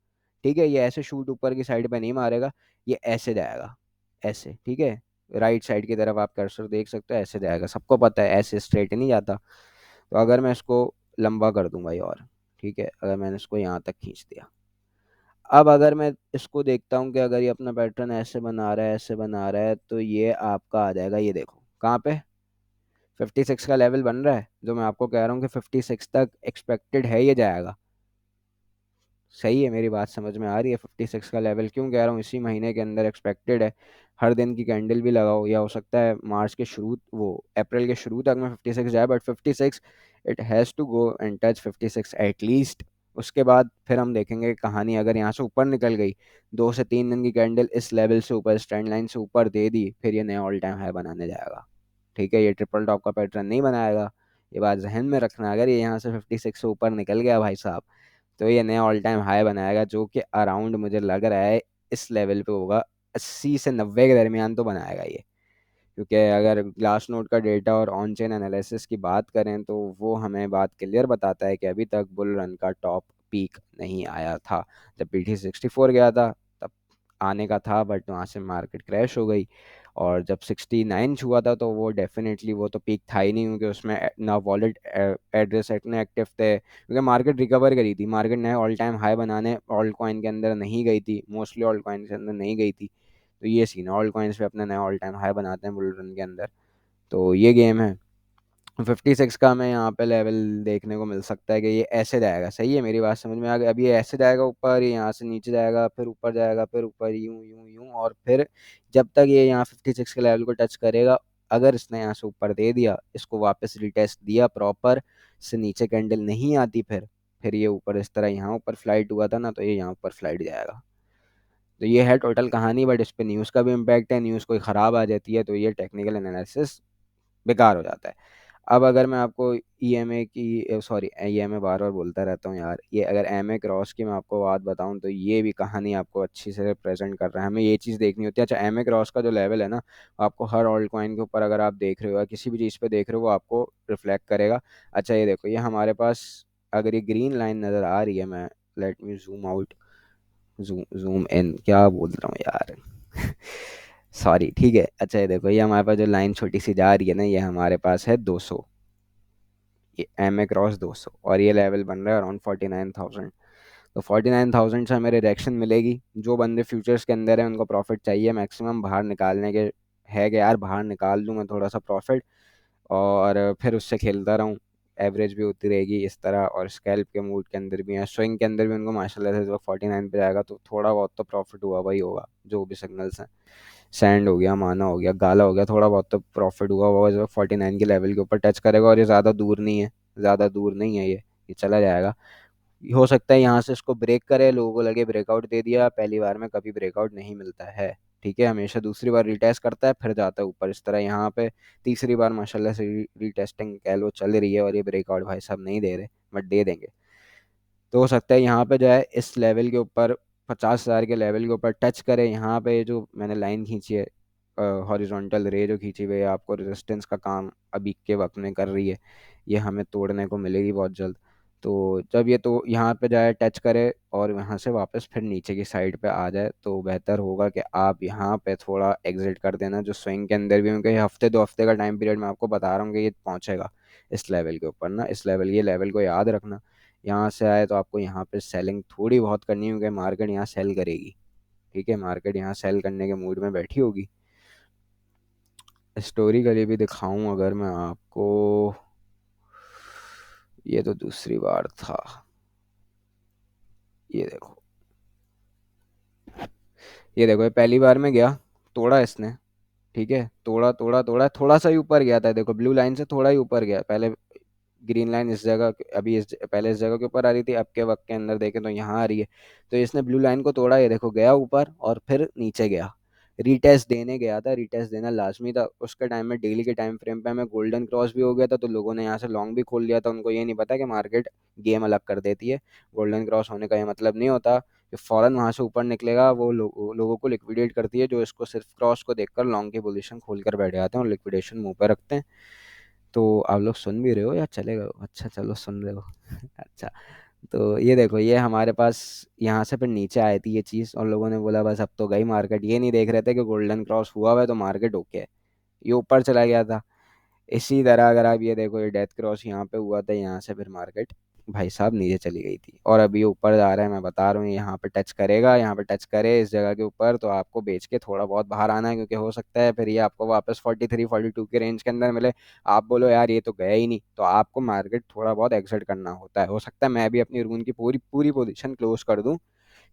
ठीक है, ये ऐसे शूट ऊपर की साइड पे नहीं मारेगा, ये ऐसे जाएगा, ऐसे। ठीक है, राइट साइड की तरफ आप कर्सर देख सकते हो, ऐसे जाएगा, सबको पता है ऐसे स्ट्रेट नहीं जाता। तो अगर मैं इसको लंबा कर दूं भाई, और ठीक है, अगर मैंने इसको यहाँ तक खींच दिया, अब अगर मैं इसको देखता हूँ कि अगर ये अपना पैटर्न ऐसे बना रहा है, ऐसे बना रहा है, तो ये आपका आ जाएगा, ये देखो कहाँ पे 56 का लेवल बन रहा है, जो मैं आपको कह रहा हूँ कि 56 तक एक्सपेक्टेड है ये जाएगा। सही है, मेरी बात समझ में आ रही है? 56 का लेवल क्यों कह रहा हूँ, इसी महीने के अंदर एक्सपेक्टेड है। हर दिन की कैंडल भी लगाओ, या हो सकता है मार्च के शुरू, वो अप्रैल के शुरू तक में 56 जाए, but 56 it has to go and touch 56 at least. उसके बाद फिर हम देखेंगे कि कहानी अगर यहाँ से ऊपर निकल गई, 2 से 3 दिन की कैंडल इस लेवल से ऊपर, इस ट्रेंड लाइन से ऊपर दे दी, फिर ये नया ऑल टाइम हाई बनाने जाएगा। ठीक है, ये ट्रिपल टॉप का पैटर्न नहीं बनाएगा, ये बात जहन में रखना। अगर ये यहाँ से 56 से ऊपर निकल गया भाई साहब, तो ये नया ऑल टाइम हाई बनाएगा, जो कि अराउंड मुझे लग रहा है इस लेवल पे होगा, 80 से 90 के दरमियान तो बनाएगा ये। क्योंकि अगर ग्लास नोट का डेटा और ऑन चेन एनालिसिस की बात करें, तो वो हमें बात क्लियर बताता है कि अभी तक बुल रन का टॉप पीक नहीं आया था। जब PT 64 गया था तब आने का था, बट वहाँ से मार्केट क्रैश हो गई। और जब 69 छुआ था, तो वो डेफिनेटली वो तो पीक था ही नहीं, क्योंकि उसमें ना वॉलेट एड्रेस इतने एक्टिव थे, क्योंकि मार्केट रिकवर करी थी, मार्केट नए ऑल टाइम हाई बनाने ऑल्ट कॉइन के अंदर नहीं गई थी, मोस्टली ऑल्ट कॉइन के अंदर नहीं गई थी। तो ये सीन है, ऑल्ट कॉइन्स पे अपने नए ऑल टाइम हाई बनाते हैं बुल रन के अंदर। तो ये गेम है। 56 का हमें यहाँ पे लेवल देखने को मिल सकता है कि ये ऐसे जाएगा। सही है, मेरी बात समझ में आ गई? अब ये ऐसे जाएगा ऊपर, ये यहाँ से नीचे जाएगा, फिर ऊपर जाएगा, फिर ऊपर, यूं यूं यूं, और फिर जब तक ये यहाँ 56 के लेवल को टच करेगा, अगर इसने यहाँ से ऊपर दे दिया, इसको वापस रिटेस्ट दिया प्रॉपर, से नीचे कैंडल नहीं आती, फिर ये ऊपर इस तरह यहाँ ऊपर फ्लाइट हुआ था ना, तो ये यहाँ ऊपर फ्लाइट जाएगा। तो ये है टोटल कहानी, बट इस पे न्यूज़ का भी इम्पैक्ट है, न्यूज़ कोई ख़राब आ जाती है तो ये टेक्निकल एनालिसिस बेकार हो जाता है। अब अगर मैं आपको EMA की, सॉरी EMA बार बार बोलता रहता हूँ यार, ये अगर MA क्रॉस की मैं आपको बात बताऊँ, तो ये भी कहानी आपको अच्छी से प्रेजेंट कर रहा है। हमें ये चीज़ देखनी होती है। अच्छा, MA क्रॉस का जो लेवल है ना, आपको हर ऑल्ट कॉइन के ऊपर अगर आप देख रहे हो या किसी भी चीज़ पे देख रहे हो, वो आपको रिफ्लेक्ट करेगा। अच्छा, ये देखो, ये हमारे पास अगर ये ग्रीन लाइन नज़र आ रही है, मैं let me zoom out, zoom in, क्या बोल रहा हूँ यार सॉरी, ठीक है। अच्छा, ये देखो, ये हमारे पास जो लाइन छोटी सी जा रही है ना, ये हमारे पास है 200, ये MA क्रॉस 200, और ये लेवल बन रहा है अराउंड 49,000। तो 49,000 से हमें रिजेक्शन मिलेगी। जो बंदे फ्यूचर्स के अंदर है, उनको प्रॉफिट चाहिए मैक्सिमम बाहर निकालने के, है कि यार बाहर निकाल दूँ मैं थोड़ा सा प्रॉफिट, और फिर उससे खेलता रहूँ, एवरेज भी होती रहेगी इस तरह। और स्कैल्प के मूड के अंदर भी है, स्विंग के अंदर भी उनको माशाल्लाह से जब 49 पे जाएगा, तो थोड़ा बहुत तो प्रॉफिट हुआ भाई होगा। जो भी सिग्नल्स हैं, सैंड हो गया, माना हो गया, गाला हो गया, थोड़ा बहुत तो प्रॉफिट हुआ होगा जब 49 के लेवल के ऊपर टच करेगा। और ये ज़्यादा दूर नहीं है, ज़्यादा दूर नहीं है, ये चला जाएगा। हो सकता है यहाँ से इसको ब्रेक करे, लोगों को लगे ब्रेकआउट दे दिया, पहली बार में कभी ब्रेकआउट नहीं मिलता है, ठीक है, हमेशा दूसरी बार रिटेस्ट करता है, फिर जाता है ऊपर इस तरह। यहाँ पे तीसरी बार माशाल्लाह से रिटेस्टिंग कह लो चल रही है, और ये ब्रेकआउट भाई साहब नहीं दे रहे, बट दे देंगे। तो हो सकता है यहाँ पे जो है इस लेवल के ऊपर, 50,000 के लेवल के ऊपर टच करे। यहाँ पे जो मैंने लाइन खींची है, हॉरिजॉन्टल रे जो खींची हुई है, आपको रेजिस्टेंस का काम अभी के वक्त में कर रही है, ये हमें तोड़ने को मिलेगी बहुत जल्द। तो जब ये तो यहाँ पे जाए, टच करे, और यहाँ से वापस फिर नीचे की साइड पे आ जाए, तो बेहतर होगा कि आप यहाँ पे थोड़ा एग्जिट कर देना, जो स्विंग के अंदर भी, क्योंकि हफ्ते 2 हफ्ते का टाइम पीरियड मैं आपको बता रहा हूँ कि ये पहुँचेगा इस लेवल के ऊपर ना, इस लेवल, ये लेवल को याद रखना। यहाँ से आए तो आपको यहाँ पे सेलिंग थोड़ी बहुत करनी होगी, मार्केट यहाँ सेल करेगी, ठीक है, मार्केट यहाँ सेल करने के मूड में बैठी होगी। हिस्टोरिकली भी दिखाऊं अगर मैं आपको, ये तो दूसरी बार था, ये देखो, ये देखो, ये पहली बार में गया, तोड़ा इसने, ठीक है, तोड़ा तोड़ा तोड़ा, थोड़ा सा ही ऊपर गया था, देखो ब्लू लाइन से थोड़ा ही ऊपर गया पहले। ग्रीन लाइन इस जगह, अभी पहले इस जगह के ऊपर आ रही थी, अब के वक्त के अंदर देखें तो यहाँ आ रही है। तो इसने ब्लू लाइन को तोड़ा, ये देखो गया ऊपर और फिर नीचे गया, रीटेस्ट देने गया था, रीटेस्ट देना लाजमी था। उसके टाइम में डेली के टाइम फ्रेम पे हमें गोल्डन क्रॉस भी हो गया था, तो लोगों ने यहाँ से लॉन्ग भी खोल लिया था। उनको ये नहीं पता कि मार्केट गेम अलग कर देती है। गोल्डन क्रॉस होने का ये मतलब नहीं होता कि फौरन वहां से ऊपर निकलेगा, वो लोगों को लिक्विडेट करती है, जो इसको सिर्फ क्रॉस को देखकर लॉन्ग की पोजीशन खोल कर बैठ जाते हैं और लिक्विडेशन मुंह पे रखते हैं। तो आप लोग सुन भी रहे हो या चले गए हो? अच्छा, चलो सुन रहे हो अच्छा, तो ये देखो, ये हमारे पास यहाँ से फिर नीचे आई थी ये चीज़, और लोगों ने बोला बस अब तो गई मार्केट। ये नहीं देख रहे थे कि गोल्डन क्रॉस हुआ हुआ है तो मार्केट ओके है, ये ऊपर चला गया था। इसी तरह अगर आप ये देखो, ये डेथ क्रॉस यहाँ पे हुआ था, यहाँ से फिर मार्केट भाई साहब नीचे चली गई थी, और अभी ये ऊपर जा रहा है। मैं बता रहा हूँ, यहाँ पे टच करेगा, यहाँ पे टच करे इस जगह के ऊपर, तो आपको बेच के थोड़ा बहुत बाहर आना है, क्योंकि हो सकता है फिर ये आपको वापस 43 42 के रेंज के अंदर मिले। आप बोलो यार ये तो गया ही नहीं, तो आपको मार्केट थोड़ा बहुत एग्जिट करना होता है। हो सकता है मैं भी अपनी रून की पूरी पूरी पोजीशन क्लोज कर दूं,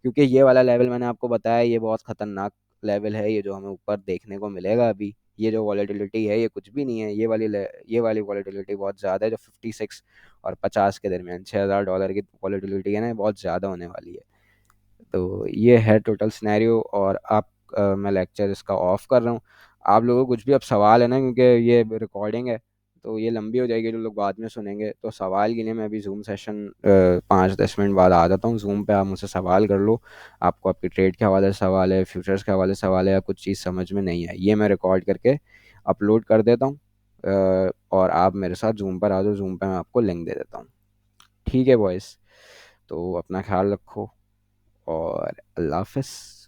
क्योंकि ये वाला लेवल मैंने आपको बताया, ये बहुत खतरनाक लेवल है, ये जो हमें ऊपर देखने को मिलेगा अभी। ये जो वॉलेटिलिटी है ये कुछ भी नहीं है, ये वाली वॉलेटिलिटी बहुत ज़्यादा है, जो 56 और 50 के दरमियान $6,000 की वॉलेटिलिटी है ना, ये बहुत ज़्यादा होने वाली है। तो ये है टोटल सिनेरियो। और आप मैं लेक्चर इसका ऑफ कर रहा हूँ। आप लोगों को कुछ भी अब सवाल है ना, क्योंकि ये रिकॉर्डिंग है तो ये लंबी हो जाएगी, जो लोग बाद में सुनेंगे, तो सवाल के लिए मैं अभी जूम सेशन 5-10 मिनट बाद आ जाता हूँ जूम पे। आप मुझसे सवाल कर लो, आपको आपकी ट्रेड के हवाले से सवाल है, फ्यूचर्स के हवाले से सवाल है, या कुछ चीज़ समझ में नहीं है, ये मैं रिकॉर्ड करके अपलोड कर देता हूँ। और आप मेरे साथ जूम पर आ जाओ, जूम पे मैं आपको लिंक दे देता हूँ। ठीक है बॉयज़, तो अपना ख्याल रखो, और अल्लाह हाफ़िज़।